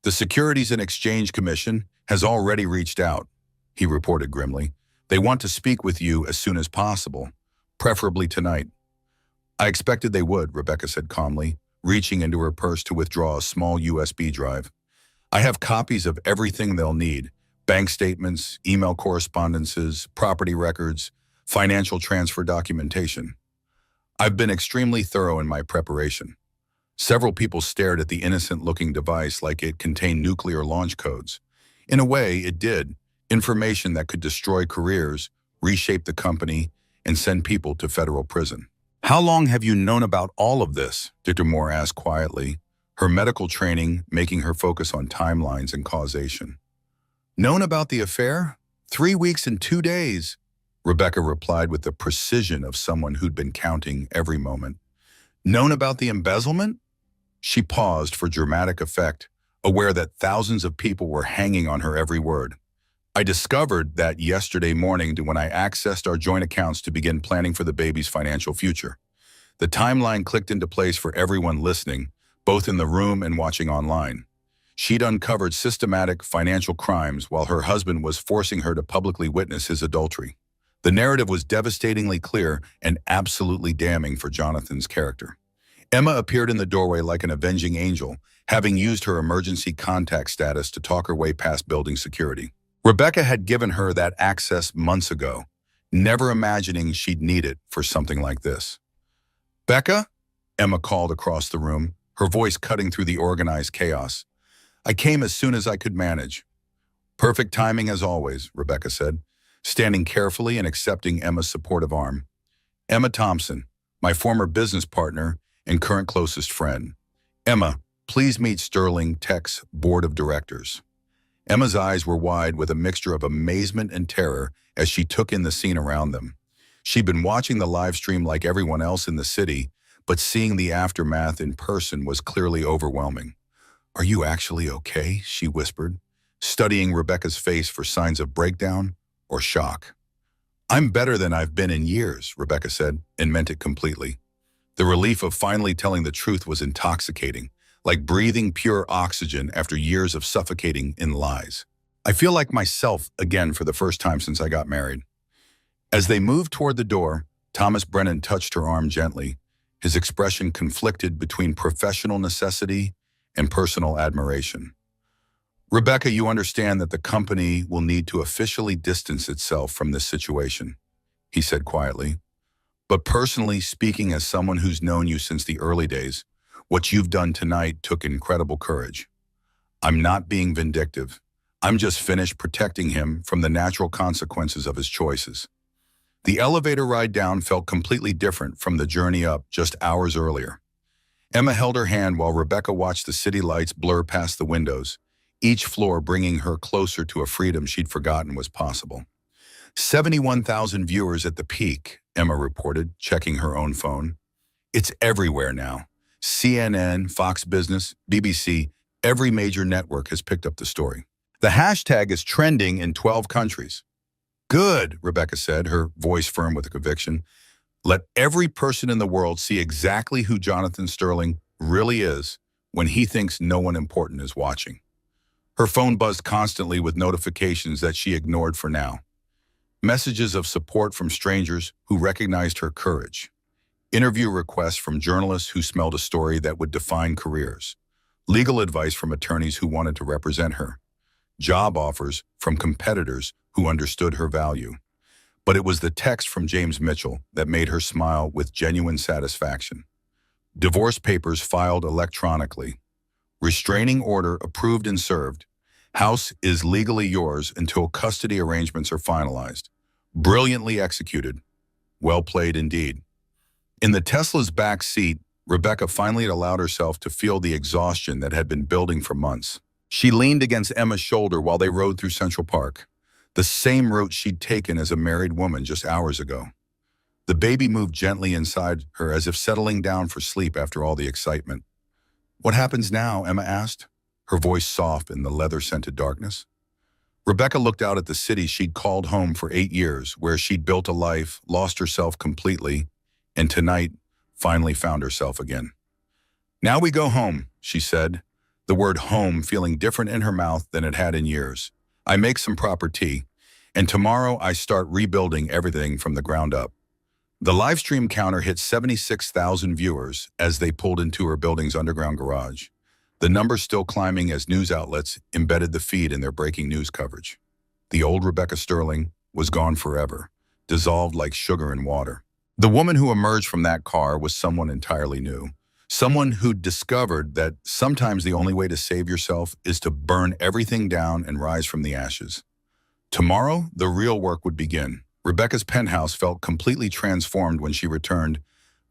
"The Securities and Exchange Commission has already reached out," he reported grimly. "They want to speak with you as soon as possible, preferably tonight." "I expected they would," Rebecca said calmly, reaching into her purse to withdraw a small USB drive. "I have copies of everything they'll need: bank statements, email correspondences, property records, financial transfer documentation. I've been extremely thorough in my preparation." Several people stared at the innocent-looking device like it contained nuclear launch codes. In a way, it did. Information that could destroy careers, reshape the company, and send people to federal prison. "How long have you known about all of this?" Dr. Moore asked quietly, her medical training making her focus on timelines and causation. "Known about the affair? 3 weeks and 2 days. Rebecca replied with the precision of someone who'd been counting every moment. "Known about the embezzlement?" She paused for dramatic effect, aware that thousands of people were hanging on her every word. "I discovered that yesterday morning when I accessed our joint accounts to begin planning for the baby's financial future. The timeline clicked into place for everyone listening, both in the room and watching online. She'd uncovered systematic financial crimes while her husband was forcing her to publicly witness his adultery. The narrative was devastatingly clear and absolutely damning for Jonathan's character. Emma appeared in the doorway like an avenging angel, having used her emergency contact status to talk her way past building security. Rebecca had given her that access months ago, never imagining she'd need it for something like this. "Becca?" Emma called across the room, her voice cutting through the organized chaos. "I came as soon as I could manage." "Perfect timing as always," Rebecca said, standing carefully and accepting Emma's supportive arm. "Emma Thompson, my former business partner and current closest friend. Emma, please meet Sterling Tech's board of directors." Emma's eyes were wide with a mixture of amazement and terror as she took in the scene around them. She'd been watching the live stream like everyone else in the city, but seeing the aftermath in person was clearly overwhelming. "Are you actually okay?" she whispered, studying Rebecca's face for signs of breakdown or shock. "I'm better than I've been in years," Rebecca said, and meant it completely. The relief of finally telling the truth was intoxicating, like breathing pure oxygen after years of suffocating in lies. "I feel like myself again for the first time since I got married." As they moved toward the door, Thomas Brennan touched her arm gently, his expression conflicted between professional necessity and personal admiration. "Rebecca, you understand that the company will need to officially distance itself from this situation," he said quietly. "But personally speaking, as someone who's known you since the early days, what you've done tonight took incredible courage. I'm not being vindictive. I'm just finished protecting him from the natural consequences of his choices." The elevator ride down felt completely different from the journey up just hours earlier. Emma held her hand while Rebecca watched the city lights blur past the windows, each floor bringing her closer to a freedom she'd forgotten was possible. 71,000 viewers at the peak, Emma reported, checking her own phone. "It's everywhere now. CNN, Fox Business, BBC, every major network has picked up the story. The hashtag is trending in 12 countries. "Good," Rebecca said, her voice firm with conviction. "Let every person in the world see exactly who Jonathan Sterling really is when he thinks no one important is watching." Her phone buzzed constantly with notifications that she ignored for now. Messages of support from strangers who recognized her courage. Interview requests from journalists who smelled a story that would define careers. Legal advice from attorneys who wanted to represent her. Job offers from competitors who understood her value. But it was the text from James Mitchell that made her smile with genuine satisfaction. Divorce papers filed electronically. Restraining order approved and served. House is legally yours until custody arrangements are finalized. Brilliantly executed. Well played indeed. In the Tesla's back seat, Rebecca finally allowed herself to feel the exhaustion that had been building for months. She leaned against Emma's shoulder while they rode through Central Park, the same route she'd taken as a married woman just hours ago. The baby moved gently inside her as if settling down for sleep after all the excitement. "What happens now?" Emma asked, her voice soft in the leather-scented darkness. Rebecca looked out at the city she'd called home for 8 years, where she'd built a life, lost herself completely, and tonight finally found herself again. "Now we go home," she said, the word home feeling different in her mouth than it had in years. "I make some proper tea, and tomorrow I start rebuilding everything from the ground up." The live stream counter hit 76,000 viewers as they pulled into her building's underground garage, the numbers still climbing as news outlets embedded the feed in their breaking news coverage. The old Rebecca Sterling was gone forever, dissolved like sugar in water. The woman who emerged from that car was someone entirely new. Someone who'd discovered that sometimes the only way to save yourself is to burn everything down and rise from the ashes. Tomorrow, the real work would begin. Rebecca's penthouse felt completely transformed when she returned,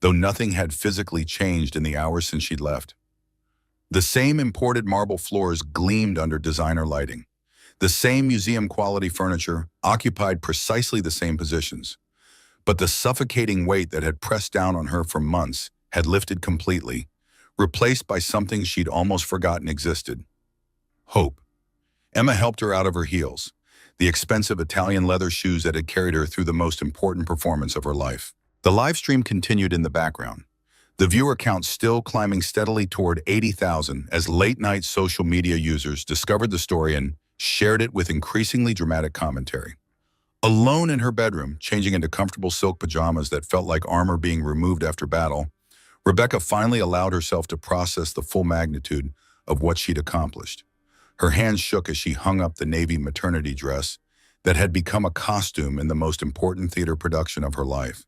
though nothing had physically changed in the hours since she'd left. The same imported marble floors gleamed under designer lighting. The same museum-quality furniture occupied precisely the same positions. But the suffocating weight that had pressed down on her for months had lifted completely, replaced by something she'd almost forgotten existed. Hope. Emma helped her out of her heels, the expensive Italian leather shoes that had carried her through the most important performance of her life. The live stream continued in the background. The viewer count still climbing steadily toward 80,000 as late-night social media users discovered the story and shared it with increasingly dramatic commentary. Alone in her bedroom, changing into comfortable silk pajamas that felt like armor being removed after battle, Rebecca finally allowed herself to process the full magnitude of what she'd accomplished. Her hands shook as she hung up the navy maternity dress that had become a costume in the most important theater production of her life.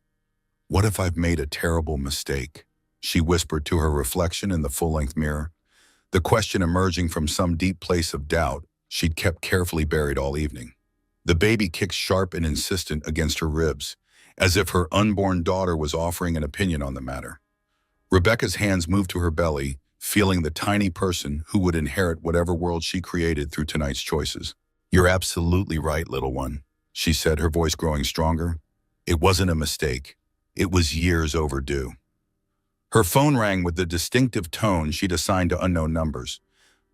"What if I've made a terrible mistake?" she whispered to her reflection in the full-length mirror, the question emerging from some deep place of doubt she'd kept carefully buried all evening. The baby kicked sharp and insistent against her ribs, as if her unborn daughter was offering an opinion on the matter. Rebecca's hands moved to her belly, feeling the tiny person who would inherit whatever world she created through tonight's choices. "You're absolutely right, little one," she said, her voice growing stronger. "It wasn't a mistake. It was years overdue." Her phone rang with the distinctive tone she'd assigned to unknown numbers,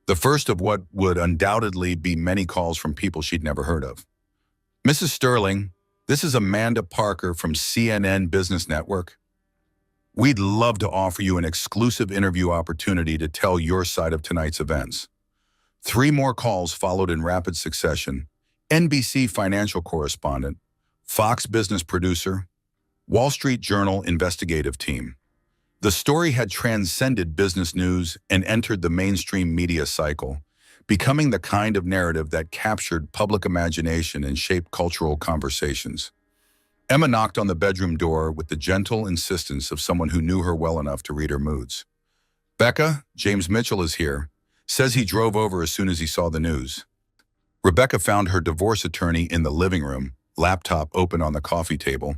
the first of what would undoubtedly be many calls from people she'd never heard of. "Mrs. Sterling, this is Amanda Parker from CNN Business Network. We'd love to offer you an exclusive interview opportunity to tell your side of tonight's events." 3 more calls followed in rapid succession: NBC financial correspondent, Fox business producer, Wall Street Journal investigative team. The story had transcended business news and entered the mainstream media cycle, becoming the kind of narrative that captured public imagination and shaped cultural conversations. Emma knocked on the bedroom door with the gentle insistence of someone who knew her well enough to read her moods. "Becca, James Mitchell is here. Says he drove over as soon as he saw the news." Rebecca found her divorce attorney in the living room, laptop open on the coffee table,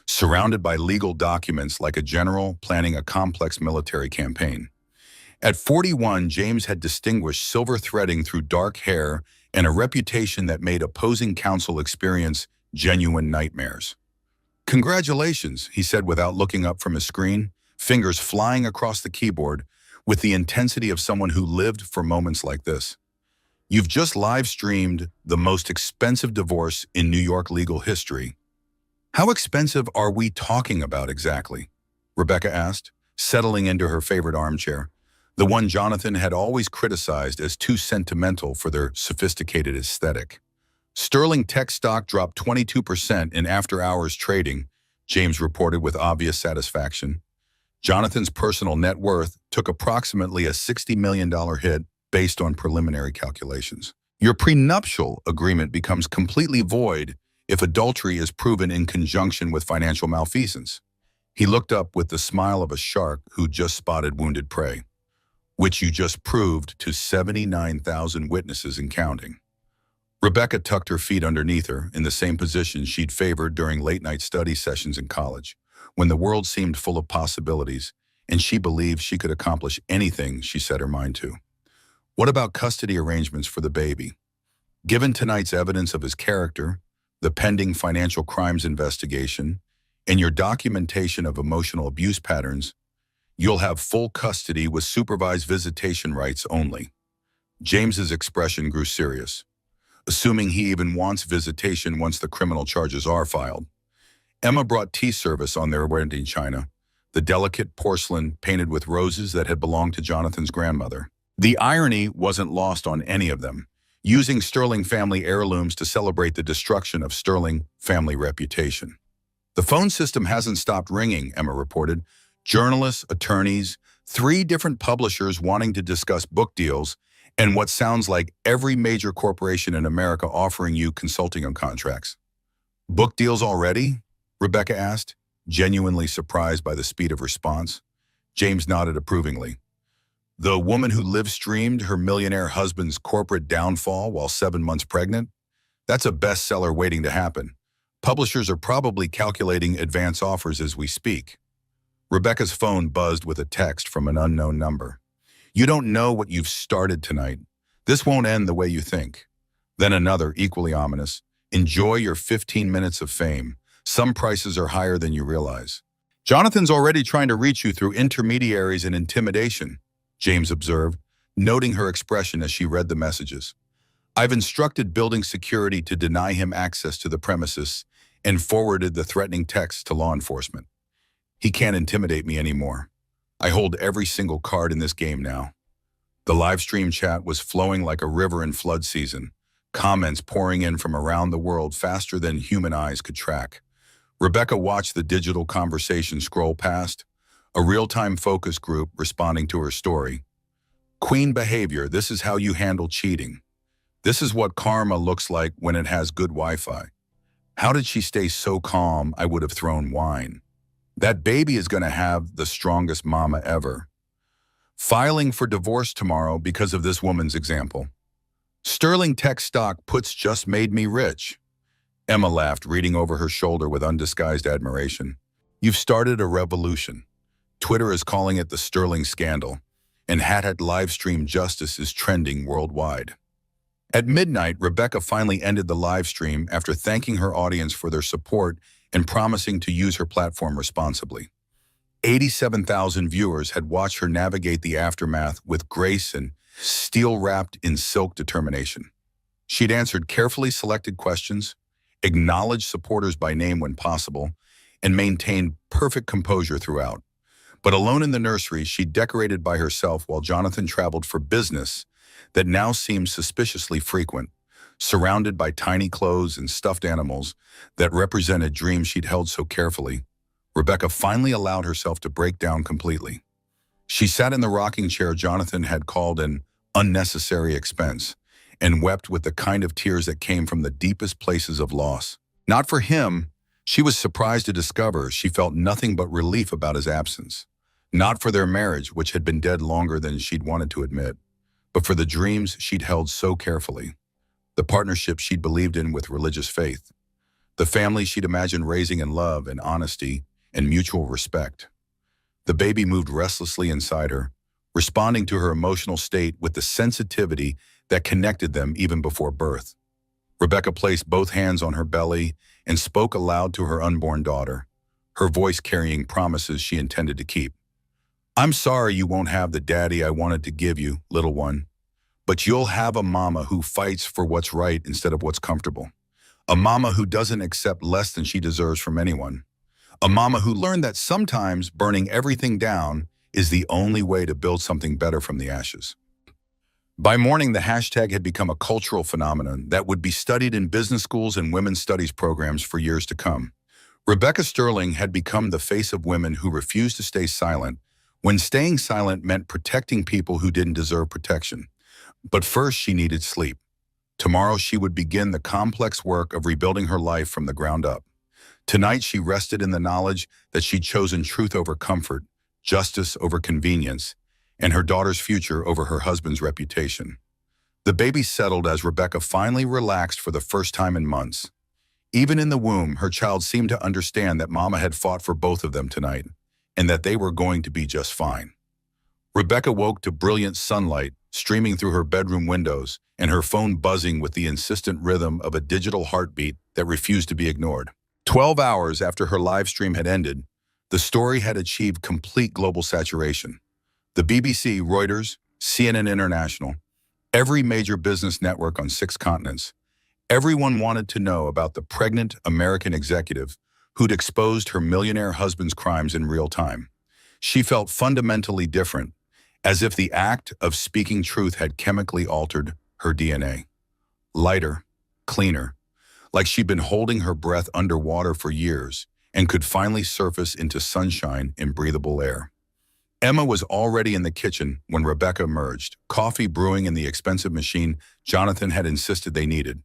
surrounded by legal documents like a general planning a complex military campaign. At 41, James had distinguished silver threading through dark hair and a reputation that made opposing counsel experience genuine nightmares. "Congratulations," he said without looking up from his screen, fingers flying across the keyboard with the intensity of someone who lived for moments like this. "You've just live-streamed the most expensive divorce in New York legal history." "How expensive are we talking about exactly?" Rebecca asked, settling into her favorite armchair, the one Jonathan had always criticized as too sentimental for their sophisticated aesthetic. "Sterling tech stock dropped 22% in after-hours trading," James reported with obvious satisfaction. Jonathan's personal net worth took approximately a $60 million hit based on preliminary calculations. "Your prenuptial agreement becomes completely void if adultery is proven in conjunction with financial malfeasance." He looked up with the smile of a shark who just spotted wounded prey. "Which you just proved to 79,000 witnesses and counting." Rebecca tucked her feet underneath her in the same position she'd favored during late-night study sessions in college, when the world seemed full of possibilities, and she believed she could accomplish anything she set her mind to. "What about custody arrangements for the baby? Given tonight's evidence of his character, the pending financial crimes investigation, and your documentation of emotional abuse patterns, you'll have full custody with supervised visitation rights only." James's expression grew serious. "Assuming he even wants visitation once the criminal charges are filed." Emma brought tea service on their wedding china, the delicate porcelain painted with roses that had belonged to Jonathan's grandmother. The irony wasn't lost on any of them, using Sterling family heirlooms to celebrate the destruction of Sterling family reputation. "The phone system hasn't stopped ringing," Emma reported. "Journalists, attorneys, 3 different publishers wanting to discuss book deals, and what sounds like every major corporation in America offering you consulting on contracts." "Book deals already?" Rebecca asked, genuinely surprised by the speed of response. James nodded approvingly. "The woman who live-streamed her millionaire husband's corporate downfall while 7 months pregnant? That's a bestseller waiting to happen. Publishers are probably calculating advance offers as we speak." Rebecca's phone buzzed with a text from an unknown number. "You don't know what you've started tonight. This won't end the way you think." Then another, equally ominous. "Enjoy your 15 minutes of fame. Some prices are higher than you realize." "Jonathan's already trying to reach you through intermediaries and intimidation," James observed, noting her expression as she read the messages. "I've instructed building security to deny him access to the premises and forwarded the threatening text to law enforcement. He can't intimidate me anymore." I hold every single card in this game now. The live stream chat was flowing like a river in flood season, comments pouring in from around the world faster than human eyes could track. Rebecca watched the digital conversation scroll past, a real-time focus group responding to her story. Queen behavior, this is how you handle cheating. This is what karma looks like when it has good Wi-Fi. How did she stay so calm I would have thrown wine? That baby is going to have the strongest mama ever. Filing for divorce tomorrow because of this woman's example. Sterling tech stock puts just made me rich. Emma laughed, reading over her shoulder with undisguised admiration. You've started a revolution. Twitter is calling it the Sterling scandal, and #livestream justice is trending worldwide. At midnight, Rebecca finally ended the live stream after thanking her audience for their support and promising to use her platform responsibly. 87,000 viewers had watched her navigate the aftermath with grace and steel-wrapped in silk determination. She'd answered carefully selected questions, acknowledged supporters by name when possible, and maintained perfect composure throughout. But alone in the nursery, she decorated by herself while Jonathan traveled for business that now seemed suspiciously frequent, surrounded by tiny clothes and stuffed animals that represented dreams she'd held so carefully. Rebecca finally allowed herself to break down completely. She sat in the rocking chair Jonathan had called an unnecessary expense and wept with the kind of tears that came from the deepest places of loss. Not for him, she was surprised to discover she felt nothing but relief about his absence. Not for their marriage, which had been dead longer than she'd wanted to admit, but for the dreams she'd held so carefully, the partnership she'd believed in with religious faith, the family she'd imagined raising in love and honesty and mutual respect. The baby moved restlessly inside her, responding to her emotional state with the sensitivity that connected them even before birth. Rebecca placed both hands on her belly and spoke aloud to her unborn daughter, her voice carrying promises she intended to keep. I'm sorry you won't have the daddy I wanted to give you, little one, but you'll have a mama who fights for what's right instead of what's comfortable. A mama who doesn't accept less than she deserves from anyone. A mama who learned that sometimes burning everything down is the only way to build something better from the ashes. By morning, the hashtag had become a cultural phenomenon that would be studied in business schools and women's studies programs for years to come. Rebecca Sterling had become the face of women who refused to stay silent when staying silent meant protecting people who didn't deserve protection. But first, she needed sleep. Tomorrow, she would begin the complex work of rebuilding her life from the ground up. Tonight, she rested in the knowledge that she'd chosen truth over comfort, justice over convenience, and her daughter's future over her husband's reputation. The baby settled as Rebecca finally relaxed for the first time in months. Even in the womb, her child seemed to understand that Mama had fought for both of them tonight, and that they were going to be just fine. Rebecca woke to brilliant sunlight streaming through her bedroom windows and her phone buzzing with the insistent rhythm of a digital heartbeat that refused to be ignored. 12 hours after her live stream had ended, the story had achieved complete global saturation. The BBC, Reuters, CNN International, every major business network on 6 continents, everyone wanted to know about the pregnant American executive who'd exposed her millionaire husband's crimes in real time. She felt fundamentally different, as if the act of speaking truth had chemically altered her DNA. Lighter, cleaner, like she'd been holding her breath underwater for years and could finally surface into sunshine and breathable air. Emma was already in the kitchen when Rebecca emerged, coffee brewing in the expensive machine Jonathan had insisted they needed.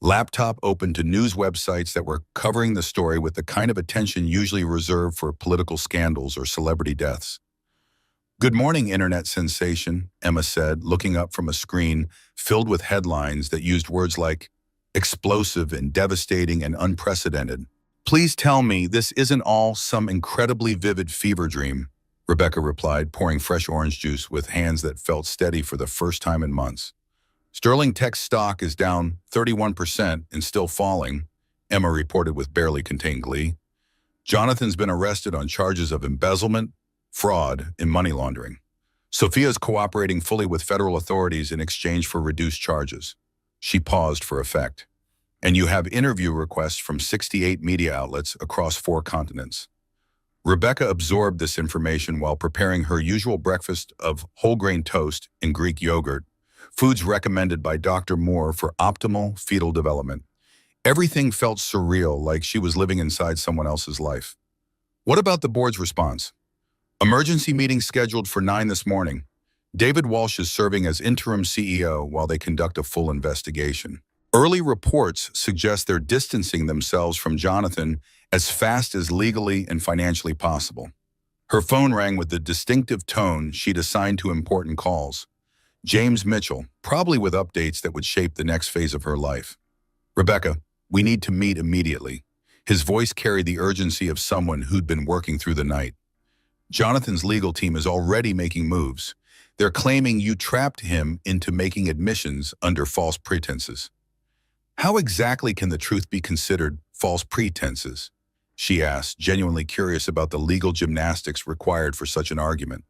Laptop open to news websites that were covering the story with the kind of attention usually reserved for political scandals or celebrity deaths. Good morning, internet sensation, Emma said, looking up from a screen filled with headlines that used words like explosive and devastating and unprecedented. Please tell me this isn't all some incredibly vivid fever dream, Rebecca replied, pouring fresh orange juice with hands that felt steady for the first time in months. Sterling Tech stock is down 31% and still falling, Emma reported with barely contained glee. Jonathan's been arrested on charges of embezzlement, fraud, and money laundering. Sophia's cooperating fully with federal authorities in exchange for reduced charges. She paused for effect. And you have interview requests from 68 media outlets across 4 continents. Rebecca absorbed this information while preparing her usual breakfast of whole grain toast and Greek yogurt, foods recommended by Dr. Moore for optimal fetal development. Everything felt surreal, like she was living inside someone else's life. What about the board's response? Emergency meeting scheduled for 9 this morning. David Walsh is serving as interim CEO while they conduct a full investigation. Early reports suggest they're distancing themselves from Jonathan as fast as legally and financially possible. Her phone rang with the distinctive tone she'd assigned to important calls. James Mitchell, probably with updates that would shape the next phase of her life. Rebecca, we need to meet immediately. His voice carried the urgency of someone who'd been working through the night. Jonathan's legal team is already making moves. They're claiming you trapped him into making admissions under false pretenses. How exactly can the truth be considered false pretenses? She asked, genuinely curious about the legal gymnastics required for such an argument.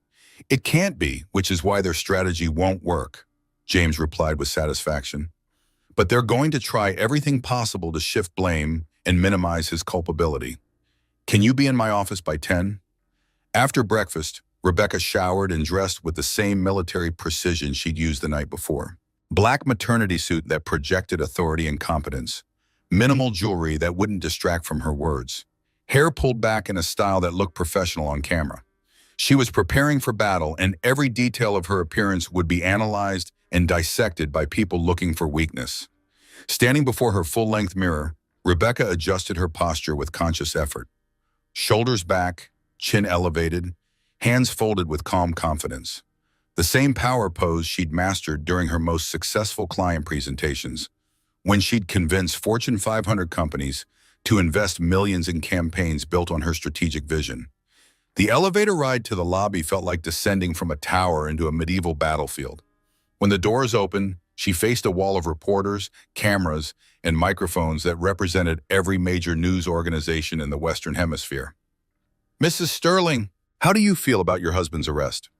It can't be, which is why their strategy won't work, James replied with satisfaction. But they're going to try everything possible to shift blame and minimize his culpability. Can you be in my office by 10? After breakfast, Rebecca showered and dressed with the same military precision she'd used the night before. Black maternity suit that projected authority and competence. Minimal jewelry that wouldn't distract from her words. Hair pulled back in a style that looked professional on camera. She was preparing for battle, and every detail of her appearance would be analyzed and dissected by people looking for weakness. Standing before her full-length mirror, Rebecca adjusted her posture with conscious effort. Shoulders back, chin elevated, hands folded with calm confidence. The same power pose she'd mastered during her most successful client presentations, when she'd convinced Fortune 500 companies to invest millions in campaigns built on her strategic vision. The elevator ride to the lobby felt like descending from a tower into a medieval battlefield. When the doors opened, she faced a wall of reporters, cameras, and microphones that represented every major news organization in the Western Hemisphere. Mrs. Sterling, how do you feel about your husband's arrest?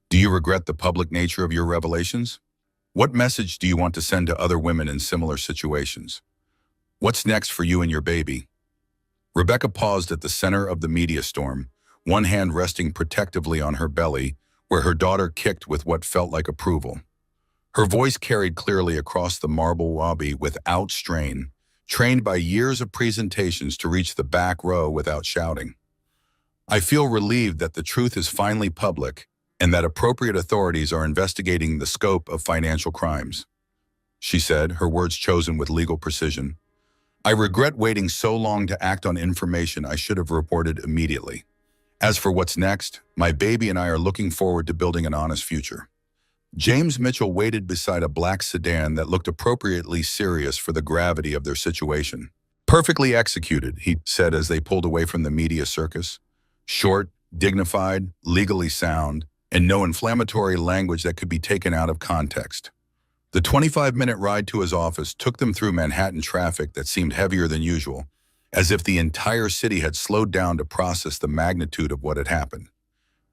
Do you regret the public nature of your revelations? What message do you want to send to other women in similar situations? What's next for you and your baby? Rebecca paused at the center of the media storm, one hand resting protectively on her belly, where her daughter kicked with what felt like approval. Her voice carried clearly across the marble lobby without strain, trained by years of presentations to reach the back row without shouting. I feel relieved that the truth is finally public and that appropriate authorities are investigating the scope of financial crimes, she said, her words chosen with legal precision. I regret waiting so long to act on information I should have reported immediately. As for what's next, my baby and I are looking forward to building an honest future. James Mitchell waited beside a black sedan that looked appropriately serious for the gravity of their situation. Perfectly executed, he said as they pulled away from the media circus. Short, dignified, legally sound, and no inflammatory language that could be taken out of context. The 25-minute ride to his office took them through Manhattan traffic that seemed heavier than usual, as if the entire city had slowed down to process the magnitude of what had happened.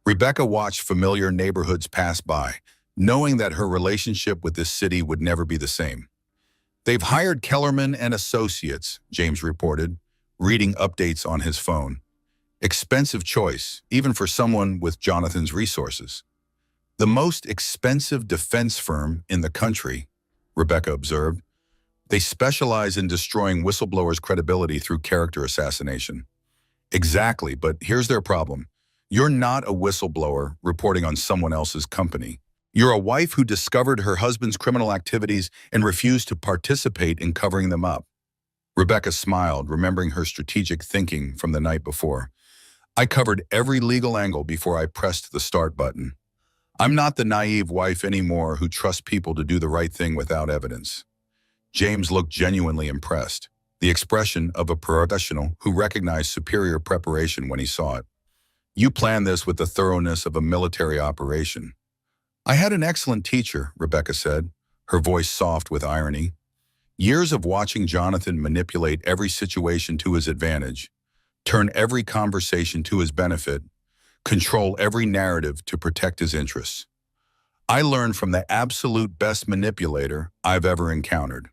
Rebecca watched familiar neighborhoods pass by, knowing that her relationship with this city would never be the same. They've hired Kellerman and Associates, James reported, reading updates on his phone. Expensive choice, even for someone with Jonathan's resources. The most expensive defense firm in the country, Rebecca observed. They specialize in destroying whistleblowers' credibility through character assassination. Exactly, but here's their problem. You're not a whistleblower reporting on someone else's company. You're a wife who discovered her husband's criminal activities and refused to participate in covering them up. Rebecca smiled, remembering her strategic thinking from the night before. I covered every legal angle before I pressed the start button. I'm not the naive wife anymore who trusts people to do the right thing without evidence. James looked genuinely impressed, the expression of a professional who recognized superior preparation when he saw it. You planned this with the thoroughness of a military operation. I had an excellent teacher, Rebecca said, her voice soft with irony. Years of watching Jonathan manipulate every situation to his advantage, turn every conversation to his benefit, control every narrative to protect his interests. I learned from the absolute best manipulator I've ever encountered.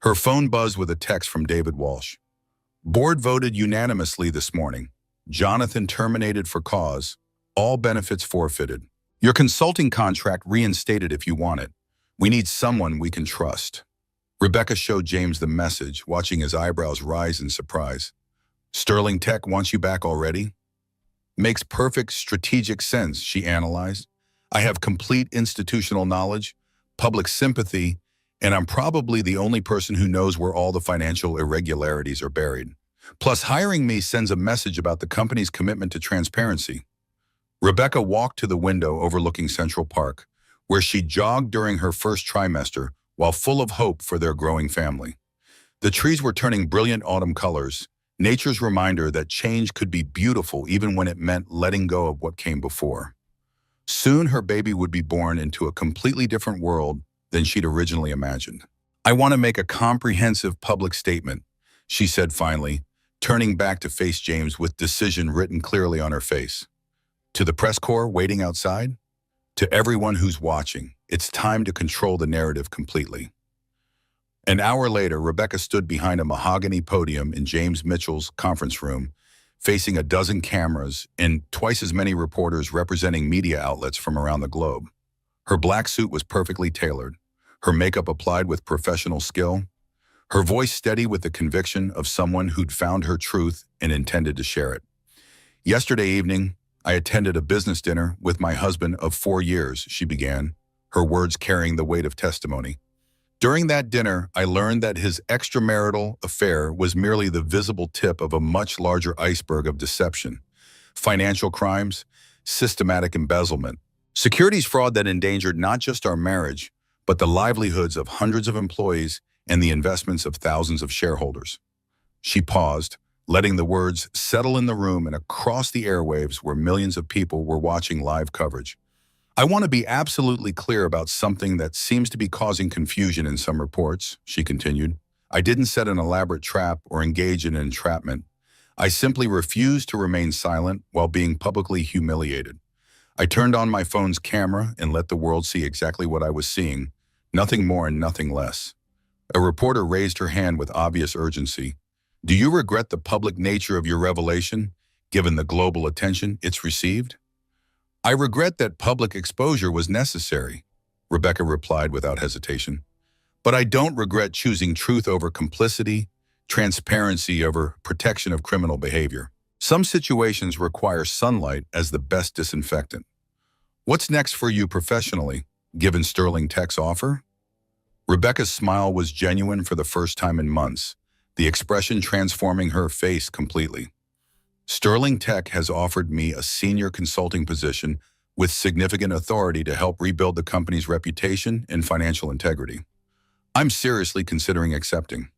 Her phone buzzed with a text from David Walsh. Board voted unanimously this morning. Jonathan terminated for cause. All benefits forfeited. Your consulting contract reinstated if you want it. We need someone we can trust. Rebecca showed James the message, watching his eyebrows rise in surprise. Sterling Tech wants you back already? Makes perfect strategic sense, she analyzed. I have complete institutional knowledge, public sympathy, and I'm probably the only person who knows where all the financial irregularities are buried. Plus, hiring me sends a message about the company's commitment to transparency. Rebecca walked to the window overlooking Central Park, where she jogged during her first trimester while full of hope for their growing family. The trees were turning brilliant autumn colors, nature's reminder that change could be beautiful even when it meant letting go of what came before. Soon her baby would be born into a completely different world than she'd originally imagined. I want to make a comprehensive public statement, she said finally, turning back to face James with decision written clearly on her face. To the press corps waiting outside? To everyone who's watching, it's time to control the narrative completely. An hour later, Rebecca stood behind a mahogany podium in James Mitchell's conference room, facing a dozen cameras and twice as many reporters representing media outlets from around the globe. Her black suit was perfectly tailored, her makeup applied with professional skill, her voice steady with the conviction of someone who'd found her truth and intended to share it. Yesterday evening, I attended a business dinner with my husband of 4 years, she began, her words carrying the weight of testimony. During that dinner, I learned that his extramarital affair was merely the visible tip of a much larger iceberg of deception, financial crimes, systematic embezzlement, securities fraud that endangered not just our marriage, but the livelihoods of hundreds of employees and the investments of thousands of shareholders. She paused, letting the words settle in the room and across the airwaves where millions of people were watching live coverage. I want to be absolutely clear about something that seems to be causing confusion in some reports, she continued. I didn't set an elaborate trap or engage in entrapment. I simply refused to remain silent while being publicly humiliated. I turned on my phone's camera and let the world see exactly what I was seeing, nothing more and nothing less. A reporter raised her hand with obvious urgency. Do you regret the public nature of your revelation, given the global attention it's received? I regret that public exposure was necessary, Rebecca replied without hesitation. But I don't regret choosing truth over complicity, transparency over protection of criminal behavior. Some situations require sunlight as the best disinfectant. What's next for you professionally, given Sterling Tech's offer? Rebecca's smile was genuine for the first time in months, the expression transforming her face completely. Sterling Tech has offered me a senior consulting position with significant authority to help rebuild the company's reputation and financial integrity. I'm seriously considering accepting.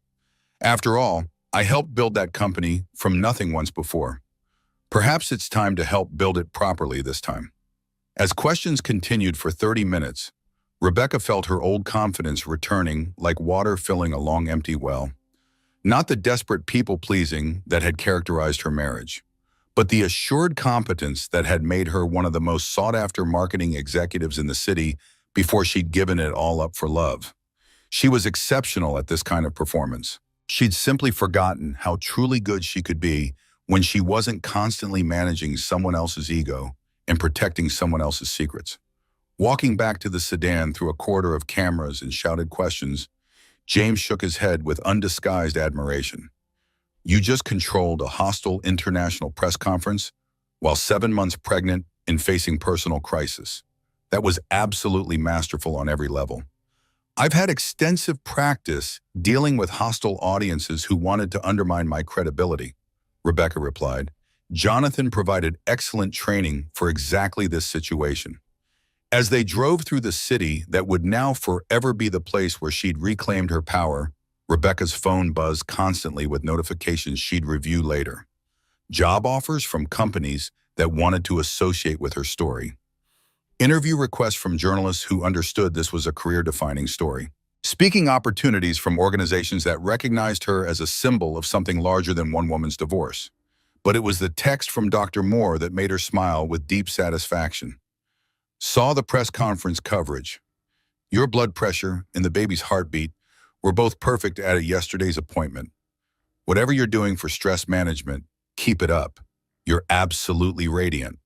After all, I helped build that company from nothing once before. Perhaps it's time to help build it properly this time. As questions continued for 30 minutes, Rebecca felt her old confidence returning like water filling a long empty well. Not the desperate people-pleasing that had characterized her marriage, but the assured competence that had made her one of the most sought-after marketing executives in the city before she'd given it all up for love. She was exceptional at this kind of performance. She'd simply forgotten how truly good she could be when she wasn't constantly managing someone else's ego and protecting someone else's secrets. Walking back to the sedan through a corridor of cameras and shouted questions, James shook his head with undisguised admiration. You just controlled a hostile international press conference while 7 months pregnant and facing personal crisis. That was absolutely masterful on every level. I've had extensive practice dealing with hostile audiences who wanted to undermine my credibility, Rebecca replied. Jonathan provided excellent training for exactly this situation. As they drove through the city that would now forever be the place where she'd reclaimed her power, Rebecca's phone buzzed constantly with notifications she'd review later. Job offers from companies that wanted to associate with her story. Interview requests from journalists who understood this was a career-defining story. Speaking opportunities from organizations that recognized her as a symbol of something larger than one woman's divorce. But it was the text from Dr. Moore that made her smile with deep satisfaction. Saw the press conference coverage. Your blood pressure and the baby's heartbeat were both perfect at yesterday's appointment. Whatever you're doing for stress management, keep it up. You're absolutely radiant.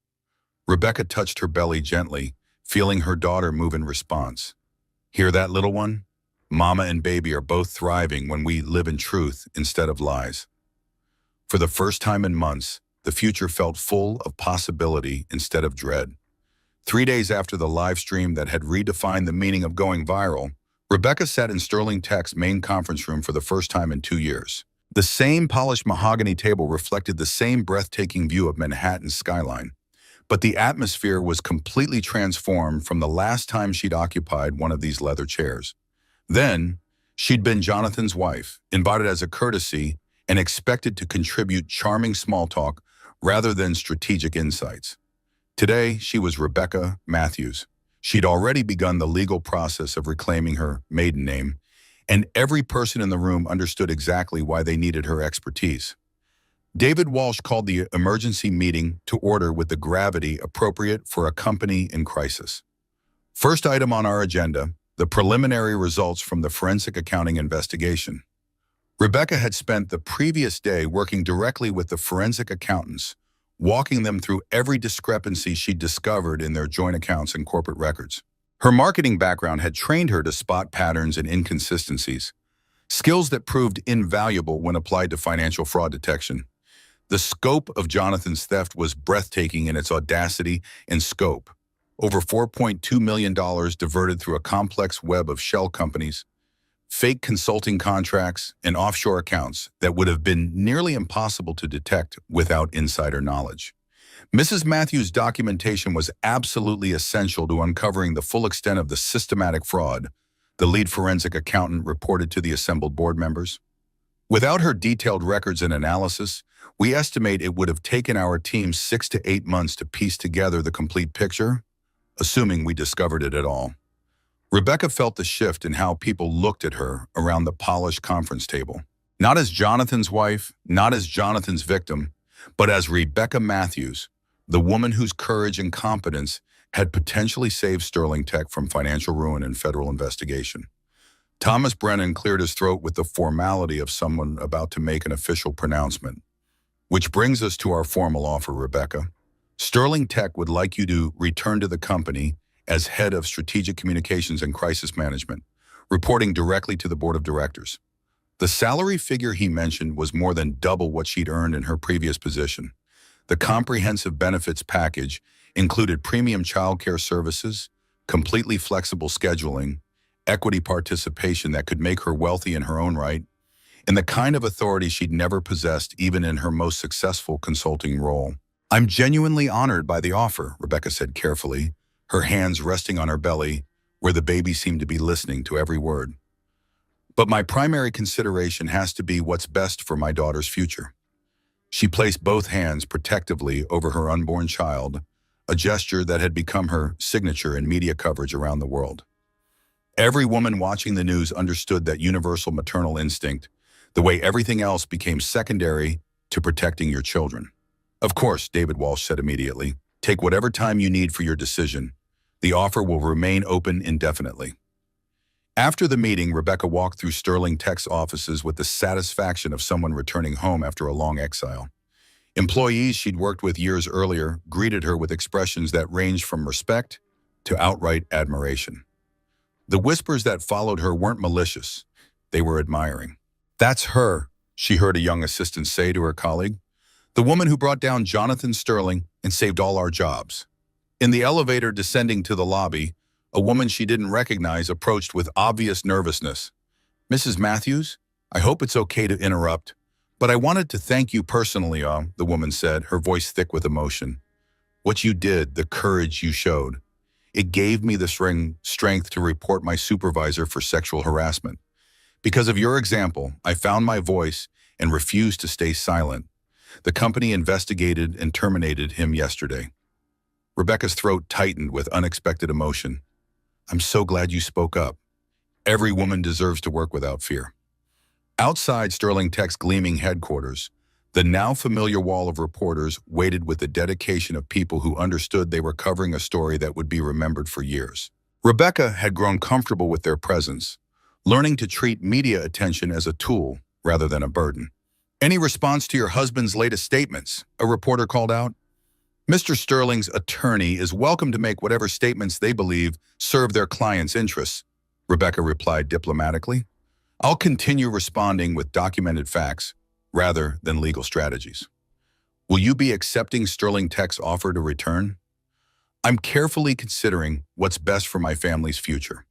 Rebecca touched her belly gently, feeling her daughter move in response. Hear that, little one? Mama and baby are both thriving when we live in truth instead of lies. For the first time in months, the future felt full of possibility instead of dread. 3 days after the live stream that had redefined the meaning of going viral, Rebecca sat in Sterling Tech's main conference room for the first time in 2 years. The same polished mahogany table reflected the same breathtaking view of Manhattan's skyline, but the atmosphere was completely transformed from the last time she'd occupied one of these leather chairs. Then, she'd been Jonathan's wife, invited as a courtesy and expected to contribute charming small talk rather than strategic insights. Today, she was Rebecca Matthews. She'd already begun the legal process of reclaiming her maiden name, and every person in the room understood exactly why they needed her expertise. David Walsh called the emergency meeting to order with the gravity appropriate for a company in crisis. First item on our agenda, the preliminary results from the forensic accounting investigation. Rebecca had spent the previous day working directly with the forensic accountants, walking them through every discrepancy she'd discovered in their joint accounts and corporate records. Her marketing background had trained her to spot patterns and inconsistencies, skills that proved invaluable when applied to financial fraud detection. The scope of Jonathan's theft was breathtaking in its audacity and scope. Over $4.2 million diverted through a complex web of shell companies, fake consulting contracts, and offshore accounts that would have been nearly impossible to detect without insider knowledge. Mrs. Matthews' documentation was absolutely essential to uncovering the full extent of the systematic fraud, the lead forensic accountant reported to the assembled board members. Without her detailed records and analysis, we estimate it would have taken our team 6 to 8 months to piece together the complete picture, assuming we discovered it at all. Rebecca felt the shift in how people looked at her around the polished conference table. Not as Jonathan's wife, not as Jonathan's victim, but as Rebecca Matthews, the woman whose courage and competence had potentially saved Sterling Tech from financial ruin and federal investigation. Thomas Brennan cleared his throat with the formality of someone about to make an official pronouncement. Which brings us to our formal offer, Rebecca. Sterling Tech would like you to return to the company as head of strategic communications and crisis management, reporting directly to the board of directors. The salary figure he mentioned was more than double what she'd earned in her previous position. The comprehensive benefits package included premium childcare services, completely flexible scheduling, equity participation that could make her wealthy in her own right, and the kind of authority she'd never possessed even in her most successful consulting role. I'm genuinely honored by the offer, Rebecca said carefully, her hands resting on her belly, where the baby seemed to be listening to every word. But my primary consideration has to be what's best for my daughter's future. She placed both hands protectively over her unborn child, a gesture that had become her signature in media coverage around the world. Every woman watching the news understood that universal maternal instinct, the way everything else became secondary to protecting your children. Of course, David Walsh said immediately, take whatever time you need for your decision. The offer will remain open indefinitely. After the meeting, Rebecca walked through Sterling Tech's offices with the satisfaction of someone returning home after a long exile. Employees she'd worked with years earlier greeted her with expressions that ranged from respect to outright admiration. The whispers that followed her weren't malicious. They were admiring. That's her, she heard a young assistant say to her colleague. The woman who brought down Jonathan Sterling and saved all our jobs. In the elevator descending to the lobby, a woman she didn't recognize approached with obvious nervousness. Mrs. Matthews, I hope it's okay to interrupt, but I wanted to thank you personally, the woman said, her voice thick with emotion. What you did, the courage you showed. It gave me the strength to report my supervisor for sexual harassment. Because of your example, I found my voice and refused to stay silent. The company investigated and terminated him yesterday. Rebecca's throat tightened with unexpected emotion. I'm so glad you spoke up. Every woman deserves to work without fear. Outside Sterling Tech's gleaming headquarters, the now familiar wall of reporters waited with the dedication of people who understood they were covering a story that would be remembered for years. Rebecca had grown comfortable with their presence, learning to treat media attention as a tool rather than a burden. Any response to your husband's latest statements? A reporter called out. Mr. Sterling's attorney is welcome to make whatever statements they believe serve their client's interests, Rebecca replied diplomatically. I'll continue responding with documented facts rather than legal strategies. Will you be accepting Sterling Tech's offer to return? I'm carefully considering what's best for my family's future.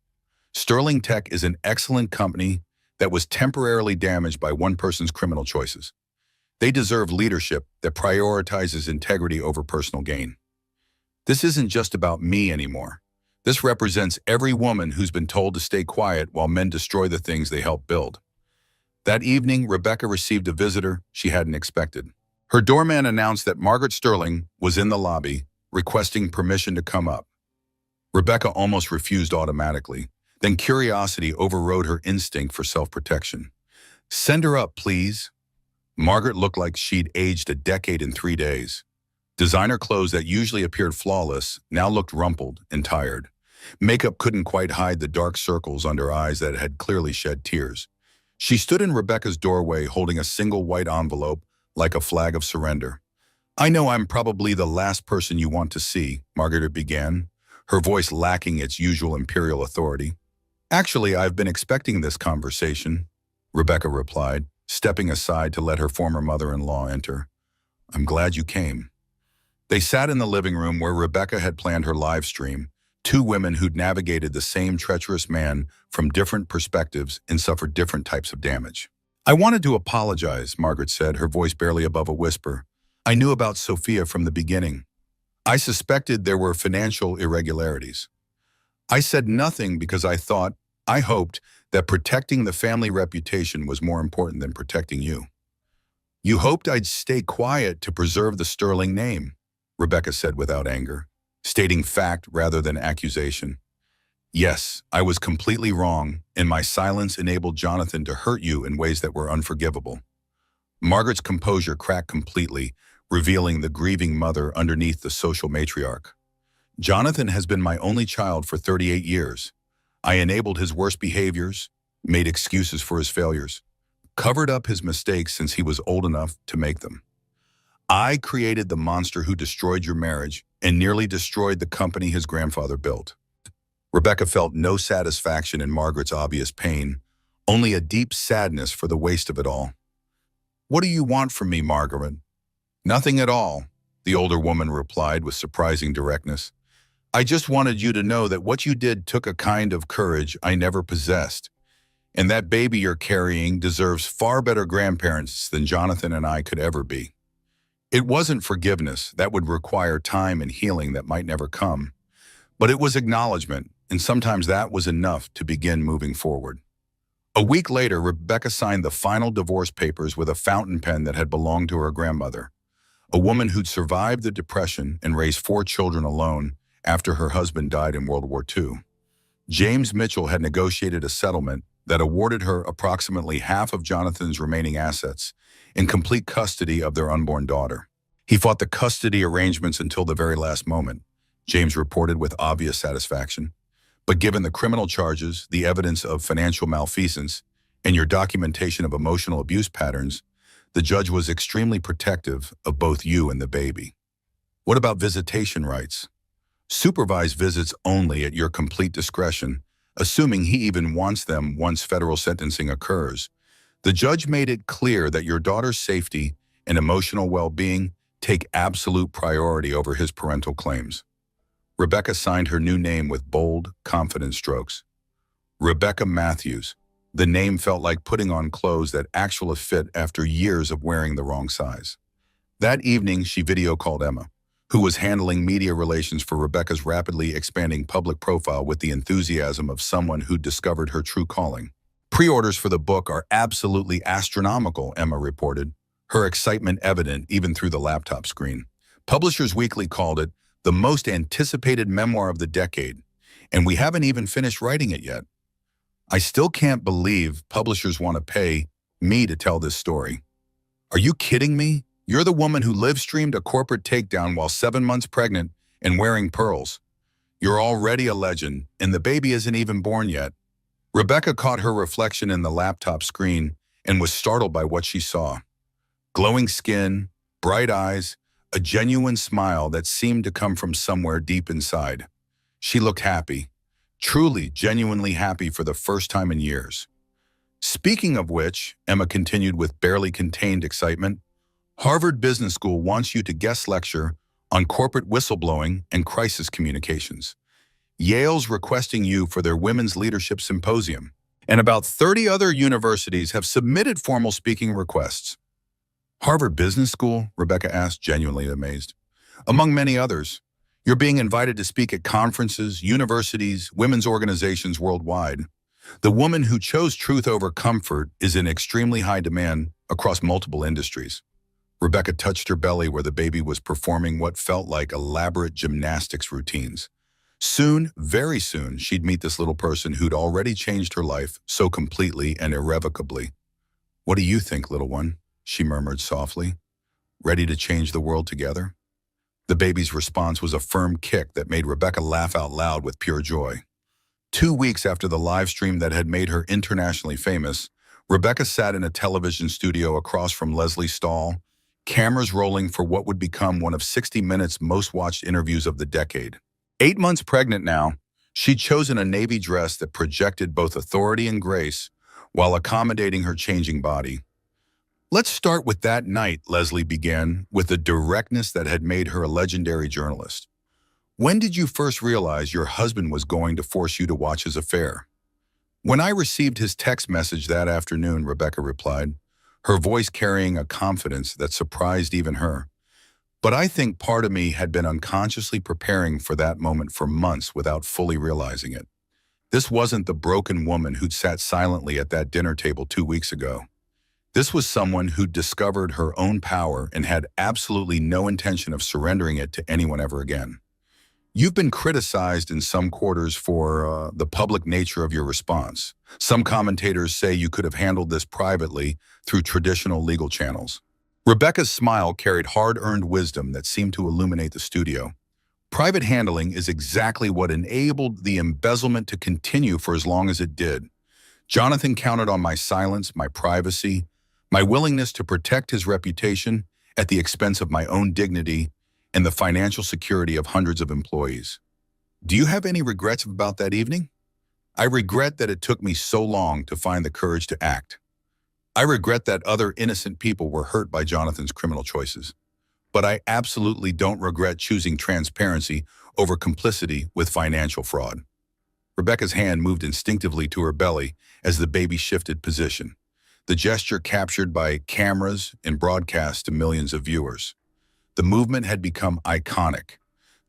Sterling Tech is an excellent company that was temporarily damaged by one person's criminal choices. They deserve leadership that prioritizes integrity over personal gain. This isn't just about me anymore. This represents every woman who's been told to stay quiet while men destroy the things they help build. That evening, Rebecca received a visitor she hadn't expected. Her doorman announced that Margaret Sterling was in the lobby, requesting permission to come up. Rebecca almost refused automatically. Then curiosity overrode her instinct for self-protection. Send her up, please. Margaret looked like she'd aged a decade in 3 days. Designer clothes that usually appeared flawless now looked rumpled and tired. Makeup couldn't quite hide the dark circles under eyes that had clearly shed tears. She stood in Rebecca's doorway holding a single white envelope like a flag of surrender. I know I'm probably the last person you want to see, Margaret began, her voice lacking its usual imperial authority. Actually, I've been expecting this conversation, Rebecca replied, stepping aside to let her former mother-in-law enter. I'm glad you came. They sat in the living room where Rebecca had planned her live stream, two women who'd navigated the same treacherous man from different perspectives and suffered different types of damage. I wanted to apologize, Margaret said, her voice barely above a whisper. I knew about Sophia from the beginning. I suspected there were financial irregularities. I said nothing because I hoped that protecting the family reputation was more important than protecting you. You hoped I'd stay quiet to preserve the Sterling name, Rebecca said without anger, stating fact rather than accusation. Yes, I was completely wrong, and my silence enabled Jonathan to hurt you in ways that were unforgivable. Margaret's composure cracked completely, revealing the grieving mother underneath the social matriarch. Jonathan has been my only child for 38 years. I enabled his worst behaviors, made excuses for his failures, covered up his mistakes since he was old enough to make them. I created the monster who destroyed your marriage and nearly destroyed the company his grandfather built. Rebecca felt no satisfaction in Margaret's obvious pain, only a deep sadness for the waste of it all. What do you want from me, Margaret? Nothing at all, the older woman replied with surprising directness. I just wanted you to know that what you did took a kind of courage I never possessed, and that baby you're carrying deserves far better grandparents than Jonathan and I could ever be. It wasn't forgiveness, that would require time and healing that might never come, but it was acknowledgement, and sometimes that was enough to begin moving forward. A week later, Rebecca signed the final divorce papers with a fountain pen that had belonged to her grandmother, a woman who'd survived the Depression and raised 4 children alone after her husband died in World War II. James Mitchell had negotiated a settlement that awarded her approximately half of Jonathan's remaining assets in complete custody of their unborn daughter. He fought the custody arrangements until the very last moment, James reported with obvious satisfaction. But given the criminal charges, the evidence of financial malfeasance, and your documentation of emotional abuse patterns, the judge was extremely protective of both you and the baby. What about visitation rights? Supervised visits only at your complete discretion, assuming he even wants them once federal sentencing occurs. The judge made it clear that your daughter's safety and emotional well-being take absolute priority over his parental claims. Rebecca signed her new name with bold, confident strokes. Rebecca Matthews. The name felt like putting on clothes that actually fit after years of wearing the wrong size. That evening, she video called Emma, who was handling media relations for Rebecca's rapidly expanding public profile with the enthusiasm of someone who'd discovered her true calling. Pre-orders for the book are absolutely astronomical, Emma reported, her excitement evident even through the laptop screen. Publishers Weekly called it the most anticipated memoir of the decade, and we haven't even finished writing it yet. I still can't believe publishers want to pay me to tell this story. Are you kidding me? You're the woman who live-streamed a corporate takedown while 7 months pregnant and wearing pearls. You're already a legend, and the baby isn't even born yet. Rebecca caught her reflection in the laptop screen and was startled by what she saw. Glowing skin, bright eyes, a genuine smile that seemed to come from somewhere deep inside. She looked happy, truly, genuinely happy for the first time in years. Speaking of which, Emma continued with barely contained excitement, Harvard Business School wants you to guest lecture on corporate whistleblowing and crisis communications. Yale's requesting you for their Women's Leadership Symposium. And about 30 other universities have submitted formal speaking requests. Harvard Business School? Rebecca asked, genuinely amazed. Among many others, you're being invited to speak at conferences, universities, women's organizations worldwide. The woman who chose truth over comfort is in extremely high demand across multiple industries. Rebecca touched her belly where the baby was performing what felt like elaborate gymnastics routines. Soon, very soon, she'd meet this little person who'd already changed her life so completely and irrevocably. "What do you think, little one?" she murmured softly. "Ready to change the world together?" The baby's response was a firm kick that made Rebecca laugh out loud with pure joy. 2 weeks after the live stream that had made her internationally famous, Rebecca sat in a television studio across from Leslie Stahl, cameras rolling for what would become one of 60 Minutes' most watched interviews of the decade. 8 months pregnant now, she'd chosen a navy dress that projected both authority and grace while accommodating her changing body. "Let's start with that night," Leslie began, with a directness that had made her a legendary journalist. "When did you first realize your husband was going to force you to watch his affair?" "When I received his text message that afternoon," Rebecca replied, her voice carrying a confidence that surprised even her. "But I think part of me had been unconsciously preparing for that moment for months without fully realizing it. This wasn't the broken woman who'd sat silently at that dinner table 2 weeks ago. This was someone who'd discovered her own power and had absolutely no intention of surrendering it to anyone ever again. You've been criticized in some quarters for the public nature of your response. Some commentators say you could have handled this privately through traditional legal channels." Rebecca's smile carried hard-earned wisdom that seemed to illuminate the studio. "Private handling is exactly what enabled the embezzlement to continue for as long as it did. Jonathan counted on my silence, my privacy, my willingness to protect his reputation at the expense of my own dignity and the financial security of hundreds of employees. Do you have any regrets about that evening? I regret that it took me so long to find the courage to act. I regret that other innocent people were hurt by Jonathan's criminal choices. But I absolutely don't regret choosing transparency over complicity with financial fraud." Rebecca's hand moved instinctively to her belly as the baby shifted position, the gesture captured by cameras and broadcast to millions of viewers. The movement had become iconic,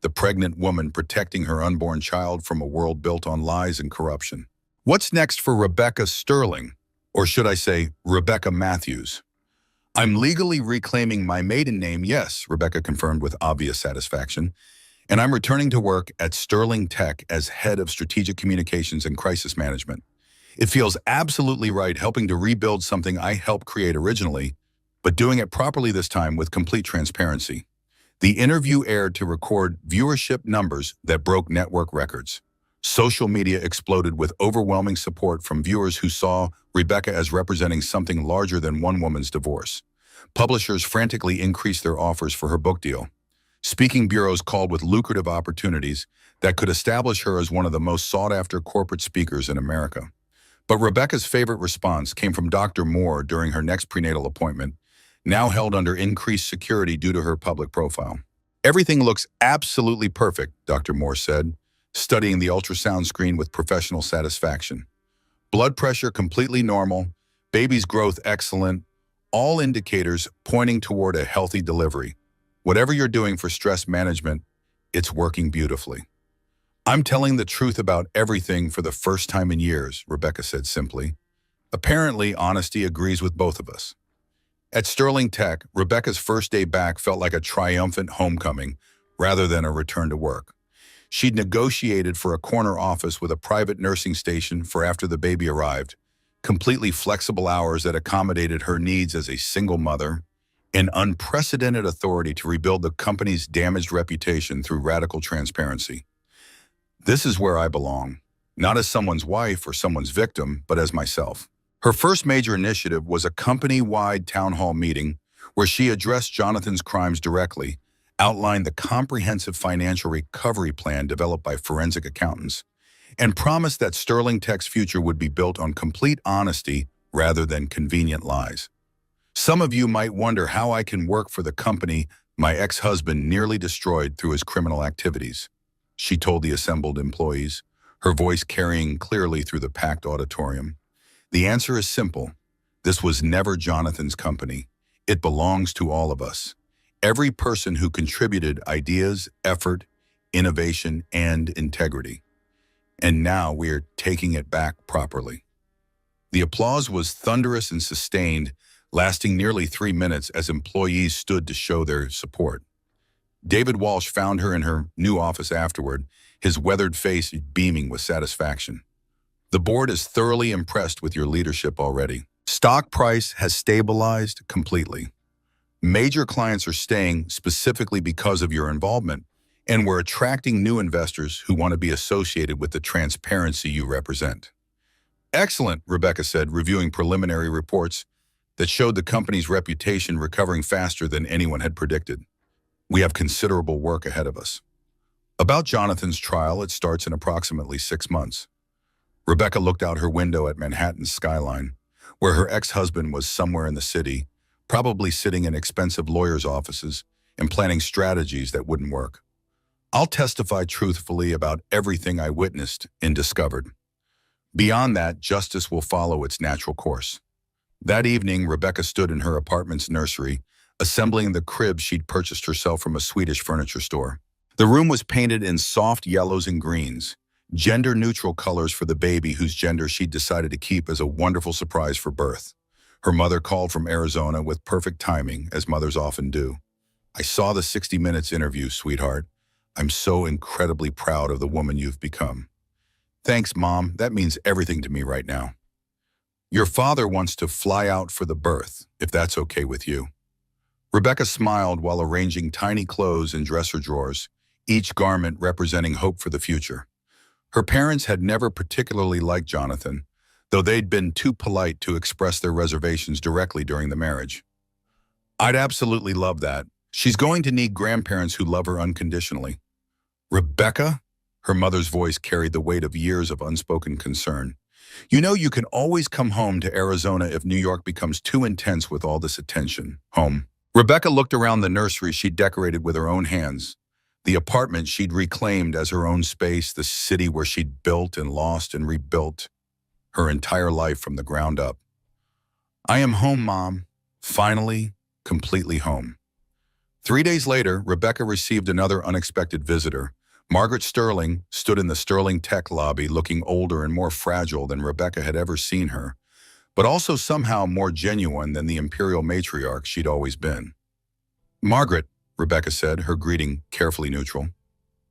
the pregnant woman protecting her unborn child from a world built on lies and corruption. What's next for Rebecca Sterling? Or should I say, Rebecca Matthews? "I'm legally reclaiming my maiden name, yes," Rebecca confirmed with obvious satisfaction, "and I'm returning to work at Sterling Tech as head of strategic communications and crisis management. It feels absolutely right helping to rebuild something I helped create originally, but doing it properly this time with complete transparency." The interview aired to record viewership numbers that broke network records. Social media exploded with overwhelming support from viewers who saw Rebecca as representing something larger than one woman's divorce. Publishers frantically increased their offers for her book deal. Speaking bureaus called with lucrative opportunities that could establish her as one of the most sought-after corporate speakers in America. But Rebecca's favorite response came from Dr. Moore during her next prenatal appointment, now held under increased security due to her public profile. "Everything looks absolutely perfect," Dr. Moore said, studying the ultrasound screen with professional satisfaction. "Blood pressure completely normal, baby's growth excellent, all indicators pointing toward a healthy delivery. Whatever you're doing for stress management, it's working beautifully." "I'm telling the truth about everything for the first time in years," Rebecca said simply. Apparently, honesty agrees with both of us. At Sterling Tech, Rebecca's first day back felt like a triumphant homecoming rather than a return to work. She'd negotiated for a corner office with a private nursing station for after the baby arrived, completely flexible hours that accommodated her needs as a single mother, and unprecedented authority to rebuild the company's damaged reputation through radical transparency. "This is where I belong, not as someone's wife or someone's victim, but as myself." Her first major initiative was a company-wide town hall meeting where she addressed Jonathan's crimes directly, outlined the comprehensive financial recovery plan developed by forensic accountants, and promised that Sterling Tech's future would be built on complete honesty rather than convenient lies. Some of you might wonder how I can work for the company my ex-husband nearly destroyed through his criminal activities, she told the assembled employees, her voice carrying clearly through the packed auditorium. The answer is simple. This was never Jonathan's company. It belongs to all of us. Every person who contributed ideas, effort, innovation, and integrity. And now we are taking it back properly. The applause was thunderous and sustained, lasting nearly 3 minutes as employees stood to show their support. David Walsh found her in her new office afterward, his weathered face beaming with satisfaction. The board is thoroughly impressed with your leadership already. Stock price has stabilized completely. Major clients are staying specifically because of your involvement, and we're attracting new investors who want to be associated with the transparency you represent. Excellent, Rebecca said, reviewing preliminary reports that showed the company's reputation recovering faster than anyone had predicted. We have considerable work ahead of us. About Jonathan's trial, it starts in approximately 6 months. Rebecca looked out her window at Manhattan's skyline, where her ex-husband was somewhere in the city, probably sitting in expensive lawyers' offices and planning strategies that wouldn't work. I'll testify truthfully about everything I witnessed and discovered. Beyond that, justice will follow its natural course. That evening, Rebecca stood in her apartment's nursery, assembling the crib she'd purchased herself from a Swedish furniture store. The room was painted in soft yellows and greens, gender-neutral colors for the baby whose gender she'd decided to keep as a wonderful surprise for birth. Her mother called from Arizona with perfect timing, as mothers often do. I saw the 60 Minutes interview, sweetheart. I'm so incredibly proud of the woman you've become. Thanks, Mom. That means everything to me right now. Your father wants to fly out for the birth, if that's okay with you. Rebecca smiled while arranging tiny clothes in dresser drawers, each garment representing hope for the future. Her parents had never particularly liked Jonathan, though they'd been too polite to express their reservations directly during the marriage. I'd absolutely love that. She's going to need grandparents who love her unconditionally. Rebecca? Her mother's voice carried the weight of years of unspoken concern. You know you can always come home to Arizona if New York becomes too intense with all this attention. Home. Rebecca looked around the nursery she'd decorated with her own hands, the apartment she'd reclaimed as her own space, the city where she'd built and lost and rebuilt her entire life from the ground up. I am home, Mom. Finally, completely home. 3 days later, Rebecca received another unexpected visitor. Margaret Sterling stood in the Sterling Tech lobby looking older and more fragile than Rebecca had ever seen her, but also somehow more genuine than the imperial matriarch she'd always been. Margaret, Rebecca said, her greeting carefully neutral.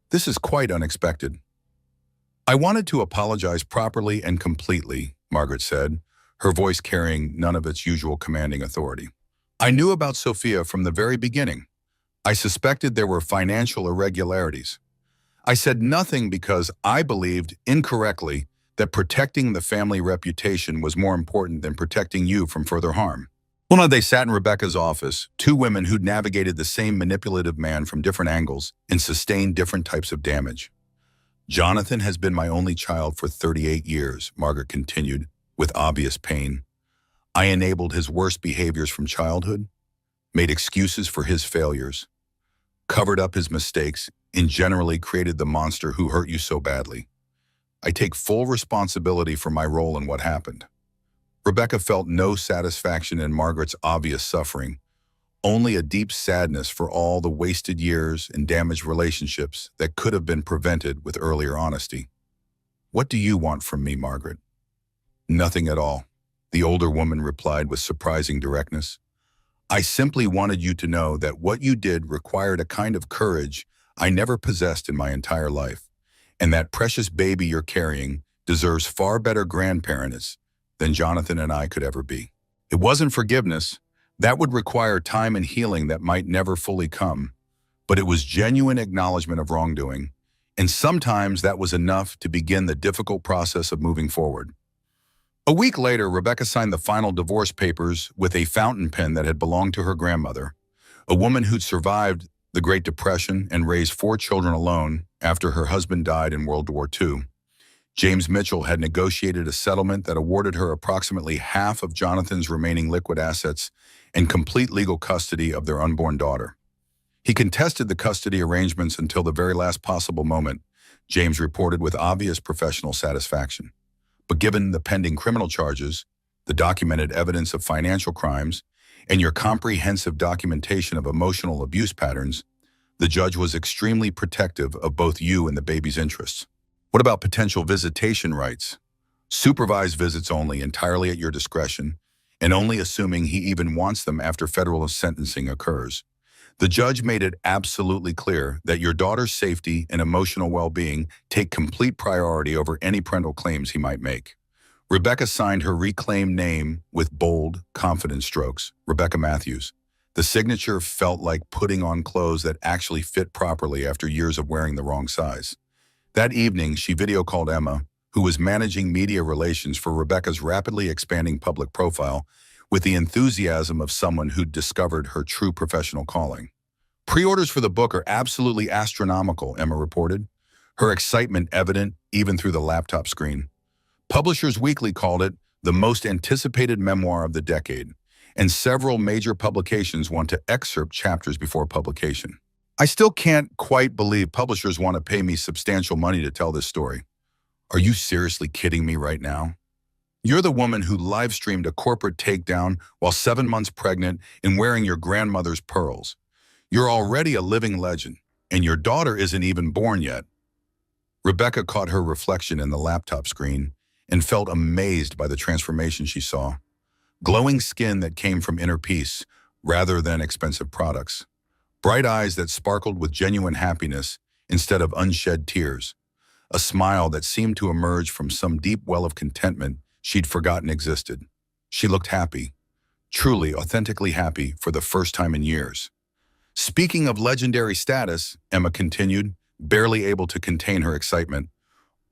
This is quite unexpected. I wanted to apologize properly and completely, Margaret said, her voice carrying none of its usual commanding authority. I knew about Sophia from the very beginning. I suspected there were financial irregularities. I said nothing because I believed, incorrectly, that protecting the family reputation was more important than protecting you from further harm. One night they sat in Rebecca's office, two women who'd navigated the same manipulative man from different angles and sustained different types of damage. Jonathan has been my only child for 38 years, Margaret continued, with obvious pain. I enabled his worst behaviors from childhood, made excuses for his failures, covered up his mistakes, and generally created the monster who hurt you so badly. I take full responsibility for my role in what happened. Rebecca felt no satisfaction in Margaret's obvious suffering, only a deep sadness for all the wasted years and damaged relationships that could have been prevented with earlier honesty. What do you want from me, Margaret? Nothing at all, the older woman replied with surprising directness. I simply wanted you to know that what you did required a kind of courage I never possessed in my entire life, and that precious baby you're carrying deserves far better grandparents than Jonathan and I could ever be. It wasn't forgiveness. That would require time and healing that might never fully come, but it was genuine acknowledgement of wrongdoing, and sometimes that was enough to begin the difficult process of moving forward. A week later, Rebecca signed the final divorce papers with a fountain pen that had belonged to her grandmother, a woman who'd survived the Great Depression and raised 4 children alone after her husband died in World War II. James Mitchell had negotiated a settlement that awarded her approximately half of Jonathan's remaining liquid assets and complete legal custody of their unborn daughter. He contested the custody arrangements until the very last possible moment, James reported with obvious professional satisfaction. But given the pending criminal charges, the documented evidence of financial crimes, and your comprehensive documentation of emotional abuse patterns, the judge was extremely protective of both you and the baby's interests. What about potential visitation rights? Supervised visits only, entirely at your discretion, and only assuming he even wants them after federal sentencing occurs. The judge made it absolutely clear that your daughter's safety and emotional well-being take complete priority over any parental claims he might make. Rebecca signed her reclaimed name with bold, confident strokes, Rebecca Matthews. The signature felt like putting on clothes that actually fit properly after years of wearing the wrong size. That evening, she video called Emma, who was managing media relations for Rebecca's rapidly expanding public profile, with the enthusiasm of someone who'd discovered her true professional calling. Pre-orders for the book are absolutely astronomical, Emma reported, her excitement evident even through the laptop screen. Publishers Weekly called it the most anticipated memoir of the decade, and several major publications want to excerpt chapters before publication. I still can't quite believe publishers want to pay me substantial money to tell this story. Are you seriously kidding me right now? You're the woman who live-streamed a corporate takedown while 7 months pregnant and wearing your grandmother's pearls. You're already a living legend, and your daughter isn't even born yet. Rebecca caught her reflection in the laptop screen and felt amazed by the transformation she saw. Glowing skin that came from inner peace rather than expensive products. Bright eyes that sparkled with genuine happiness instead of unshed tears. A smile that seemed to emerge from some deep well of contentment she'd forgotten existed. She looked happy, truly, authentically happy for the first time in years. Speaking of legendary status, Emma continued, barely able to contain her excitement,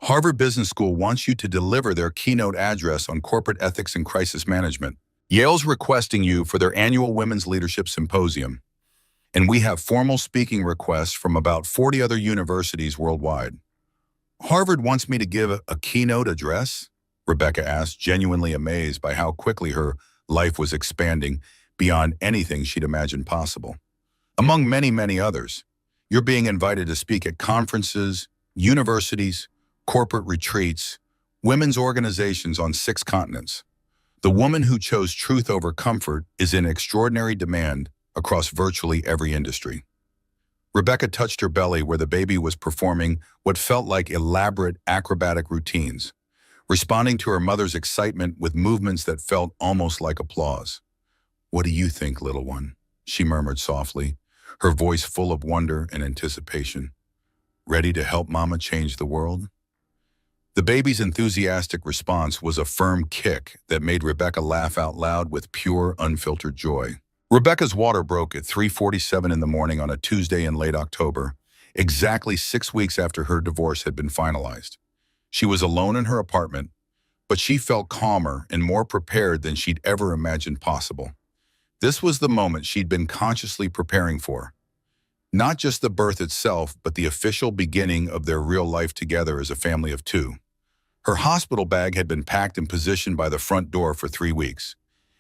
Harvard Business School wants you to deliver their keynote address on corporate ethics and crisis management. Yale's requesting you for their annual Women's Leadership Symposium. And we have formal speaking requests from about 40 other universities worldwide. Harvard wants me to give a keynote address? Rebecca asked, genuinely amazed by how quickly her life was expanding beyond anything she'd imagined possible. Among many, many others, you're being invited to speak at conferences, universities, corporate retreats, women's organizations on 6 continents. The woman who chose truth over comfort is in extraordinary demand across virtually every industry. Rebecca touched her belly where the baby was performing what felt like elaborate acrobatic routines, responding to her mother's excitement with movements that felt almost like applause. "What do you think, little one?" she murmured softly, her voice full of wonder and anticipation. "Ready to help Mama change the world?" The baby's enthusiastic response was a firm kick that made Rebecca laugh out loud with pure, unfiltered joy. Rebecca's water broke at 3:47 in the morning on a Tuesday in late October, exactly 6 weeks after her divorce had been finalized. She was alone in her apartment, but she felt calmer and more prepared than she'd ever imagined possible. This was the moment she'd been consciously preparing for. Not just the birth itself, but the official beginning of their real life together as a family of 2. Her hospital bag had been packed and positioned by the front door for 3 weeks.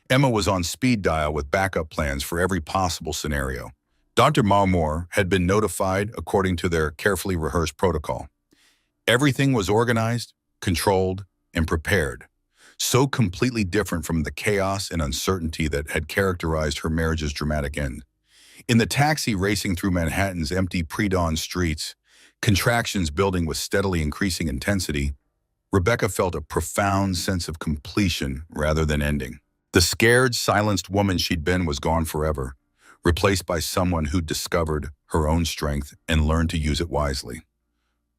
Emma was on speed dial with backup plans for every possible scenario. Dr. Marmore had been notified according to their carefully rehearsed protocol. Everything was organized, controlled, and prepared, so completely different from the chaos and uncertainty that had characterized her marriage's dramatic end. In the taxi racing through Manhattan's empty pre-dawn streets, contractions building with steadily increasing intensity, Rebecca felt a profound sense of completion rather than ending. The scared, silenced woman she'd been was gone forever, replaced by someone who'd discovered her own strength and learned to use it wisely.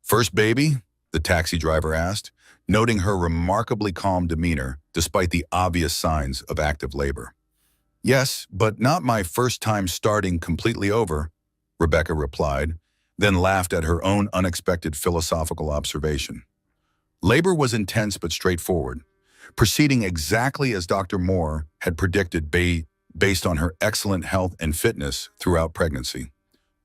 "First baby?" the taxi driver asked, noting her remarkably calm demeanor despite the obvious signs of active labor. "Yes, but not my first time starting completely over," Rebecca replied, then laughed at her own unexpected philosophical observation. Labor was intense but straightforward. proceeding exactly as Dr. Moore had predicted based on her excellent health and fitness throughout pregnancy.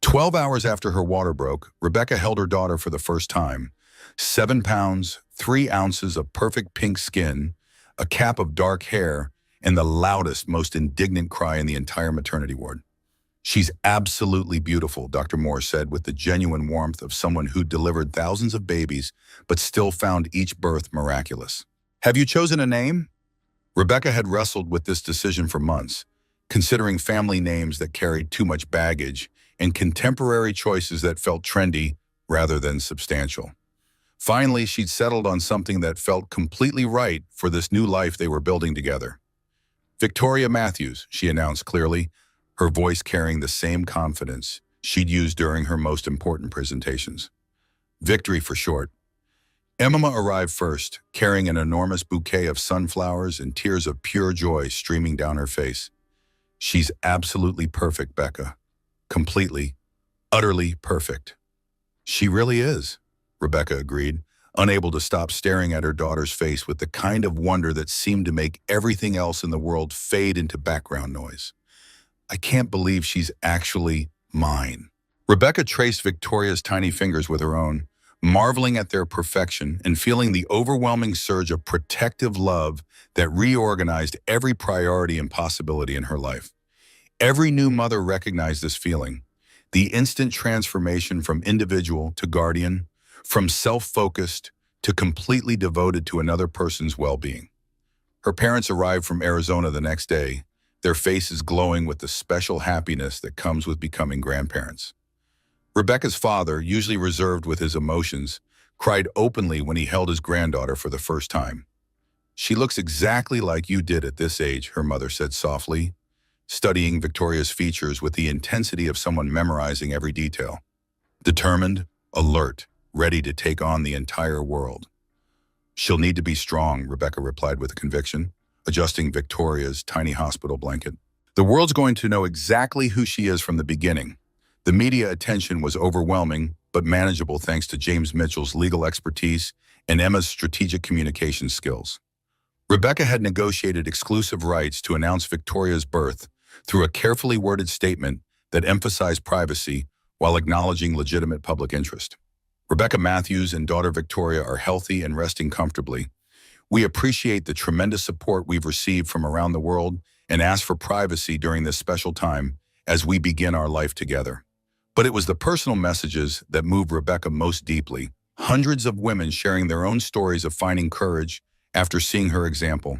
12 hours after her water broke, Rebecca held her daughter for the first time. 7 pounds, 3 ounces of perfect pink skin, a cap of dark hair, and the loudest, most indignant cry in the entire maternity ward. "She's absolutely beautiful," Dr. Moore said with the genuine warmth of someone who'd delivered thousands of babies but still found each birth miraculous. "Have you chosen a name?" Rebecca had wrestled with this decision for months, considering family names that carried too much baggage and contemporary choices that felt trendy rather than substantial. Finally, she'd settled on something that felt completely right for this new life they were building together. "Victoria Matthews," she announced clearly, her voice carrying the same confidence she'd used during her most important presentations. Victory for short. Emma arrived first, carrying an enormous bouquet of sunflowers and tears of pure joy streaming down her face. "She's absolutely perfect, Becca. Completely, utterly perfect." "She really is," Rebecca agreed, unable to stop staring at her daughter's face with the kind of wonder that seemed to make everything else in the world fade into background noise. "I can't believe she's actually mine." Rebecca traced Victoria's tiny fingers with her own, marveling at their perfection and feeling the overwhelming surge of protective love that reorganized every priority and possibility in her life. Every new mother recognized this feeling, the instant transformation from individual to guardian, from self-focused to completely devoted to another person's well-being. Her parents arrived from Arizona the next day, their faces glowing with the special happiness that comes with becoming grandparents. Rebecca's father, usually reserved with his emotions, cried openly when he held his granddaughter for the first time. "She looks exactly like you did at this age," her mother said softly, studying Victoria's features with the intensity of someone memorizing every detail. "Determined, alert, ready to take on the entire world." "She'll need to be strong," Rebecca replied with conviction, adjusting Victoria's tiny hospital blanket. "The world's going to know exactly who she is from the beginning." The media attention was overwhelming, but manageable thanks to James Mitchell's legal expertise and Emma's strategic communication skills. Rebecca had negotiated exclusive rights to announce Victoria's birth through a carefully worded statement that emphasized privacy while acknowledging legitimate public interest. "Rebecca Matthews and daughter Victoria are healthy and resting comfortably. We appreciate the tremendous support we've received from around the world and ask for privacy during this special time as we begin our life together." But it was the personal messages that moved Rebecca most deeply, hundreds of women sharing their own stories of finding courage after seeing her example.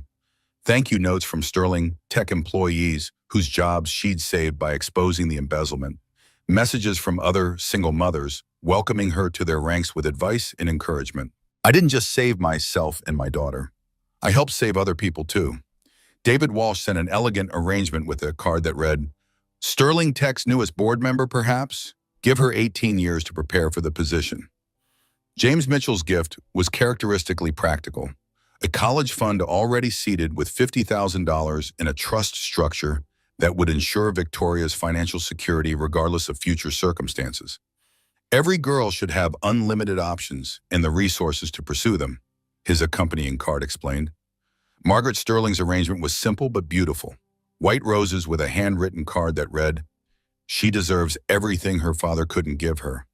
Thank you notes from Sterling Tech employees whose jobs she'd saved by exposing the embezzlement. Messages from other single mothers welcoming her to their ranks with advice and encouragement. "I didn't just save myself and my daughter. I helped save other people too." David Walsh sent an elegant arrangement with a card that read, "Sterling Tech's newest board member, perhaps? Give her 18 years to prepare for the position." James Mitchell's gift was characteristically practical. A college fund already seated with $50,000 in a trust structure that would ensure Victoria's financial security regardless of future circumstances. "Every girl should have unlimited options and the resources to pursue them," his accompanying card explained. Margaret Sterling's arrangement was simple but beautiful. White roses with a handwritten card that read, "She deserves everything her father couldn't give her.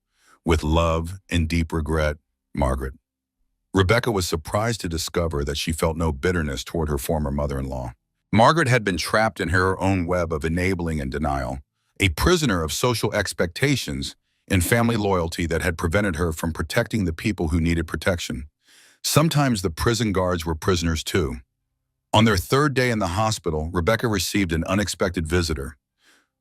With love and deep regret, Margaret." Rebecca was surprised to discover that she felt no bitterness toward her former mother-in-law. Margaret had been trapped in her own web of enabling and denial, a prisoner of social expectations and family loyalty that had prevented her from protecting the people who needed protection. Sometimes the prison guards were prisoners too. On their third day in the hospital, Rebecca received an unexpected visitor.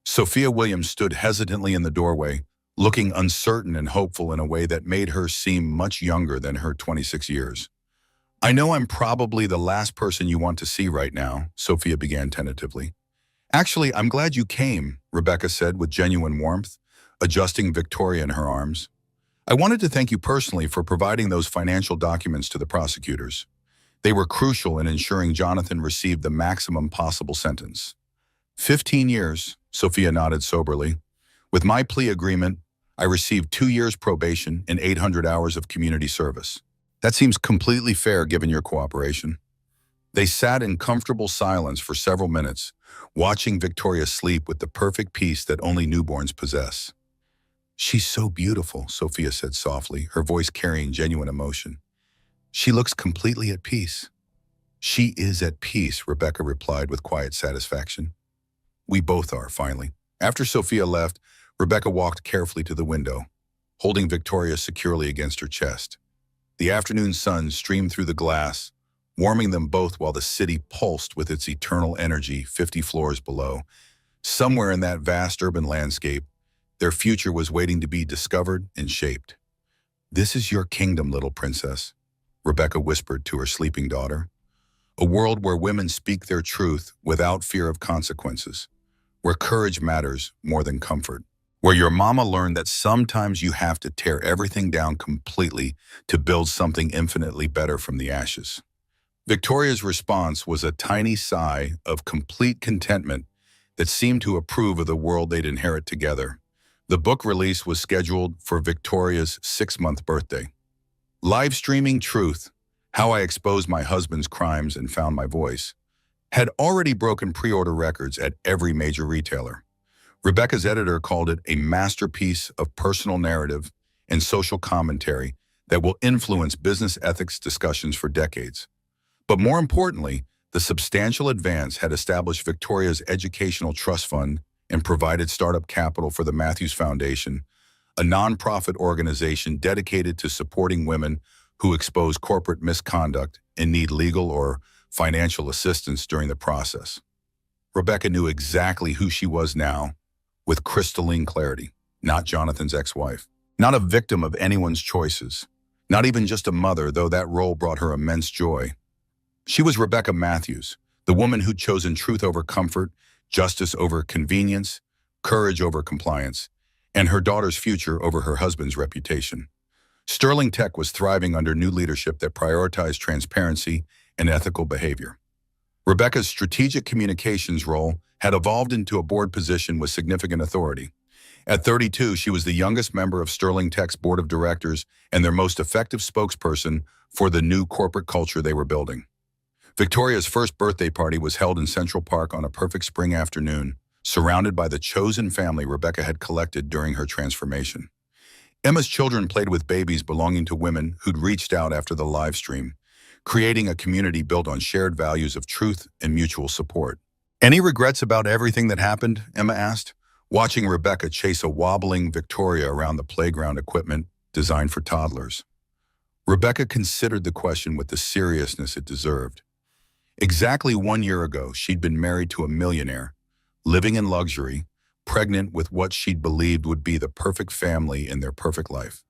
Sophia Williams stood hesitantly in the doorway, looking uncertain and hopeful in a way that made her seem much younger than her 26 years. "I know I'm probably the last person you want to see right now," Sophia began tentatively. "Actually, I'm glad you came," Rebecca said with genuine warmth, adjusting Victoria in her arms. "I wanted to thank you personally for providing those financial documents to the prosecutors. They were crucial in ensuring Jonathan received the maximum possible sentence." 15 years, Sophia nodded soberly. "With my plea agreement, I received 2 years probation and 800 hours of community service. That seems completely fair given your cooperation." They sat in comfortable silence for several minutes, watching Victoria sleep with the perfect peace that only newborns possess. "She's so beautiful," Sophia said softly, her voice carrying genuine emotion. "She looks completely at peace." "She is at peace," Rebecca replied with quiet satisfaction. "We both are," finally. After Sophia left, Rebecca walked carefully to the window, holding Victoria securely against her chest. The afternoon sun streamed through the glass, warming them both while the city pulsed with its eternal energy 50 floors below. Somewhere in that vast urban landscape, their future was waiting to be discovered and shaped. "This is your kingdom, little princess," Rebecca whispered to her sleeping daughter. "A world where women speak their truth without fear of consequences, where courage matters more than comfort, where your mama learned that sometimes you have to tear everything down completely to build something infinitely better from the ashes." Victoria's response was a tiny sigh of complete contentment that seemed to approve of the world they'd inherit together. The book release was scheduled for Victoria's 6-month birthday. Live streaming Truth, How I Exposed My Husband's Crimes and Found My Voice, had already broken pre-order records at every major retailer. Rebecca's editor called it a masterpiece of personal narrative and social commentary that will influence business ethics discussions for decades. But more importantly, the substantial advance had established Victoria's educational trust fund and provided startup capital for the Matthews Foundation, a nonprofit organization dedicated to supporting women who expose corporate misconduct and need legal or financial assistance during the process. Rebecca knew exactly who she was now, with crystalline clarity. Not Jonathan's ex-wife, not a victim of anyone's choices, not even just a mother, though that role brought her immense joy. She was Rebecca Matthews, the woman who'd chosen truth over comfort, justice over convenience, courage over compliance, and her daughter's future over her husband's reputation. Sterling Tech was thriving under new leadership that prioritized transparency and ethical behavior. Rebecca's strategic communications role had evolved into a board position with significant authority. At 32, she was the youngest member of Sterling Tech's board of directors and their most effective spokesperson for the new corporate culture they were building. Victoria's first birthday party was held in Central Park on a perfect spring afternoon, surrounded by the chosen family Rebecca had collected during her transformation. Emma's children played with babies belonging to women who'd reached out after the live stream, creating a community built on shared values of truth and mutual support. "Any regrets about everything that happened?" Emma asked, watching Rebecca chase a wobbling Victoria around the playground equipment designed for toddlers. Rebecca considered the question with the seriousness it deserved. Exactly 1 year ago, she'd been married to a millionaire, living in luxury, pregnant with what she'd believed would be the perfect family in their perfect life.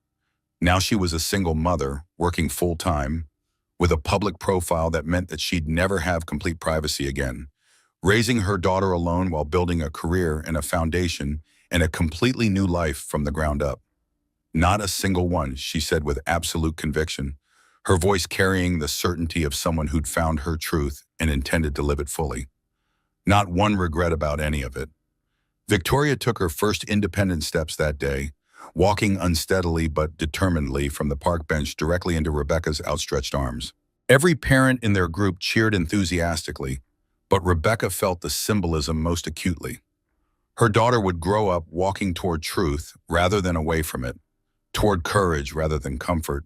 Now she was a single mother, working full-time, with a public profile that meant that she'd never have complete privacy again, raising her daughter alone while building a career and a foundation and a completely new life from the ground up. "Not a single one," she said with absolute conviction, her voice carrying the certainty of someone who'd found her truth and intended to live it fully. Not one regret about any of it. Victoria took her first independent steps that day, walking unsteadily but determinedly from the park bench directly into Rebecca's outstretched arms. Every parent in their group cheered enthusiastically, but Rebecca felt the symbolism most acutely. Her daughter would grow up walking toward truth rather than away from it, toward courage rather than comfort,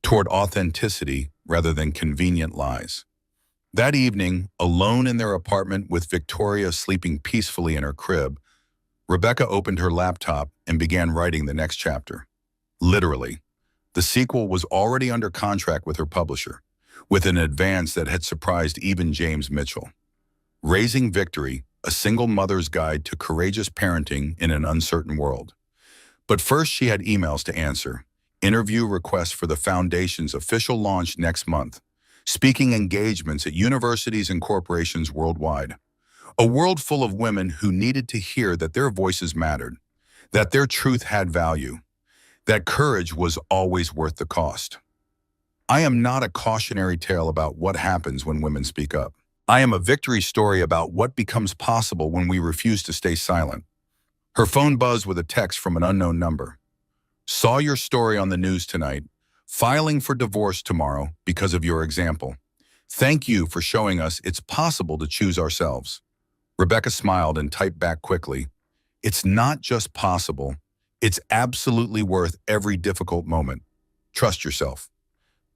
toward authenticity rather than convenient lies. That evening, alone in their apartment with Victoria sleeping peacefully in her crib, Rebecca opened her laptop and began writing the next chapter. Literally, the sequel was already under contract with her publisher, with an advance that had surprised even James Mitchell. Raising Victory, a single mother's guide to courageous parenting in an uncertain world. But first she had emails to answer, interview requests for the Foundation's official launch next month, speaking engagements at universities and corporations worldwide. A world full of women who needed to hear that their voices mattered, that their truth had value, that courage was always worth the cost. I am not a cautionary tale about what happens when women speak up. I am a victory story about what becomes possible when we refuse to stay silent. Her phone buzzed with a text from an unknown number. "Saw your story on the news tonight. Filing for divorce tomorrow because of your example. Thank you for showing us it's possible to choose ourselves. Rebecca smiled and typed back quickly. It's not just possible, it's absolutely worth every difficult moment. Trust yourself.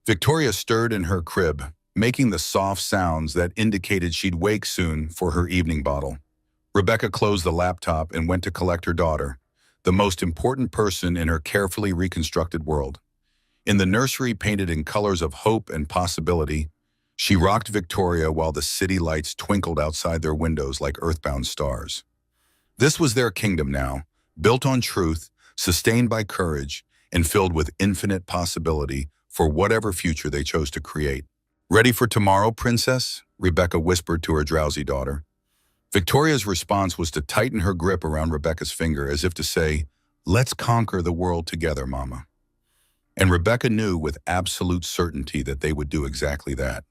Victoria stirred in her crib, making the soft sounds that indicated she'd wake soon for her evening bottle. Rebecca closed the laptop and went to collect her daughter, the most important person in her carefully reconstructed world. In the nursery painted in colors of hope and possibility, she rocked Victoria while the city lights twinkled outside their windows like earthbound stars. This was their kingdom now, built on truth, sustained by courage, and filled with infinite possibility for whatever future they chose to create. Ready for tomorrow, princess? Rebecca whispered to her drowsy daughter. Victoria's response was to tighten her grip around Rebecca's finger as if to say, let's conquer the world together, Mama. And Rebecca knew with absolute certainty that they would do exactly that.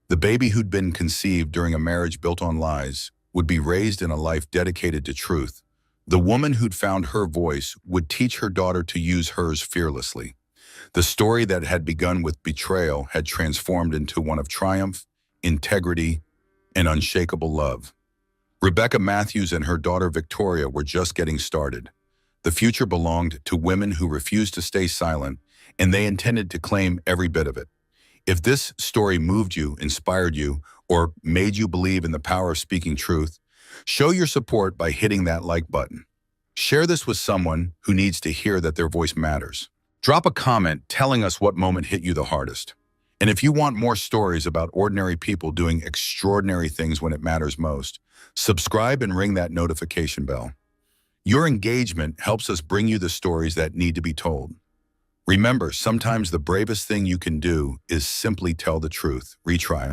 The baby who'd been conceived during a marriage built on lies would be raised in a life dedicated to truth. The woman who'd found her voice would teach her daughter to use hers fearlessly. The story that had begun with betrayal had transformed into one of triumph, integrity, and unshakable love. Rebecca Matthews and her daughter Victoria were just getting started. The future belonged to women who refused to stay silent, and they intended to claim every bit of it. If this story moved you, inspired you, or made you believe in the power of speaking truth, show your support by hitting that like button. Share this with someone who needs to hear that their voice matters. Drop a comment telling us what moment hit you the hardest. And if you want more stories about ordinary people doing extraordinary things when it matters most, subscribe and ring that notification bell. Your engagement helps us bring you the stories that need to be told. Remember, sometimes the bravest thing you can do is simply tell the truth. Retry.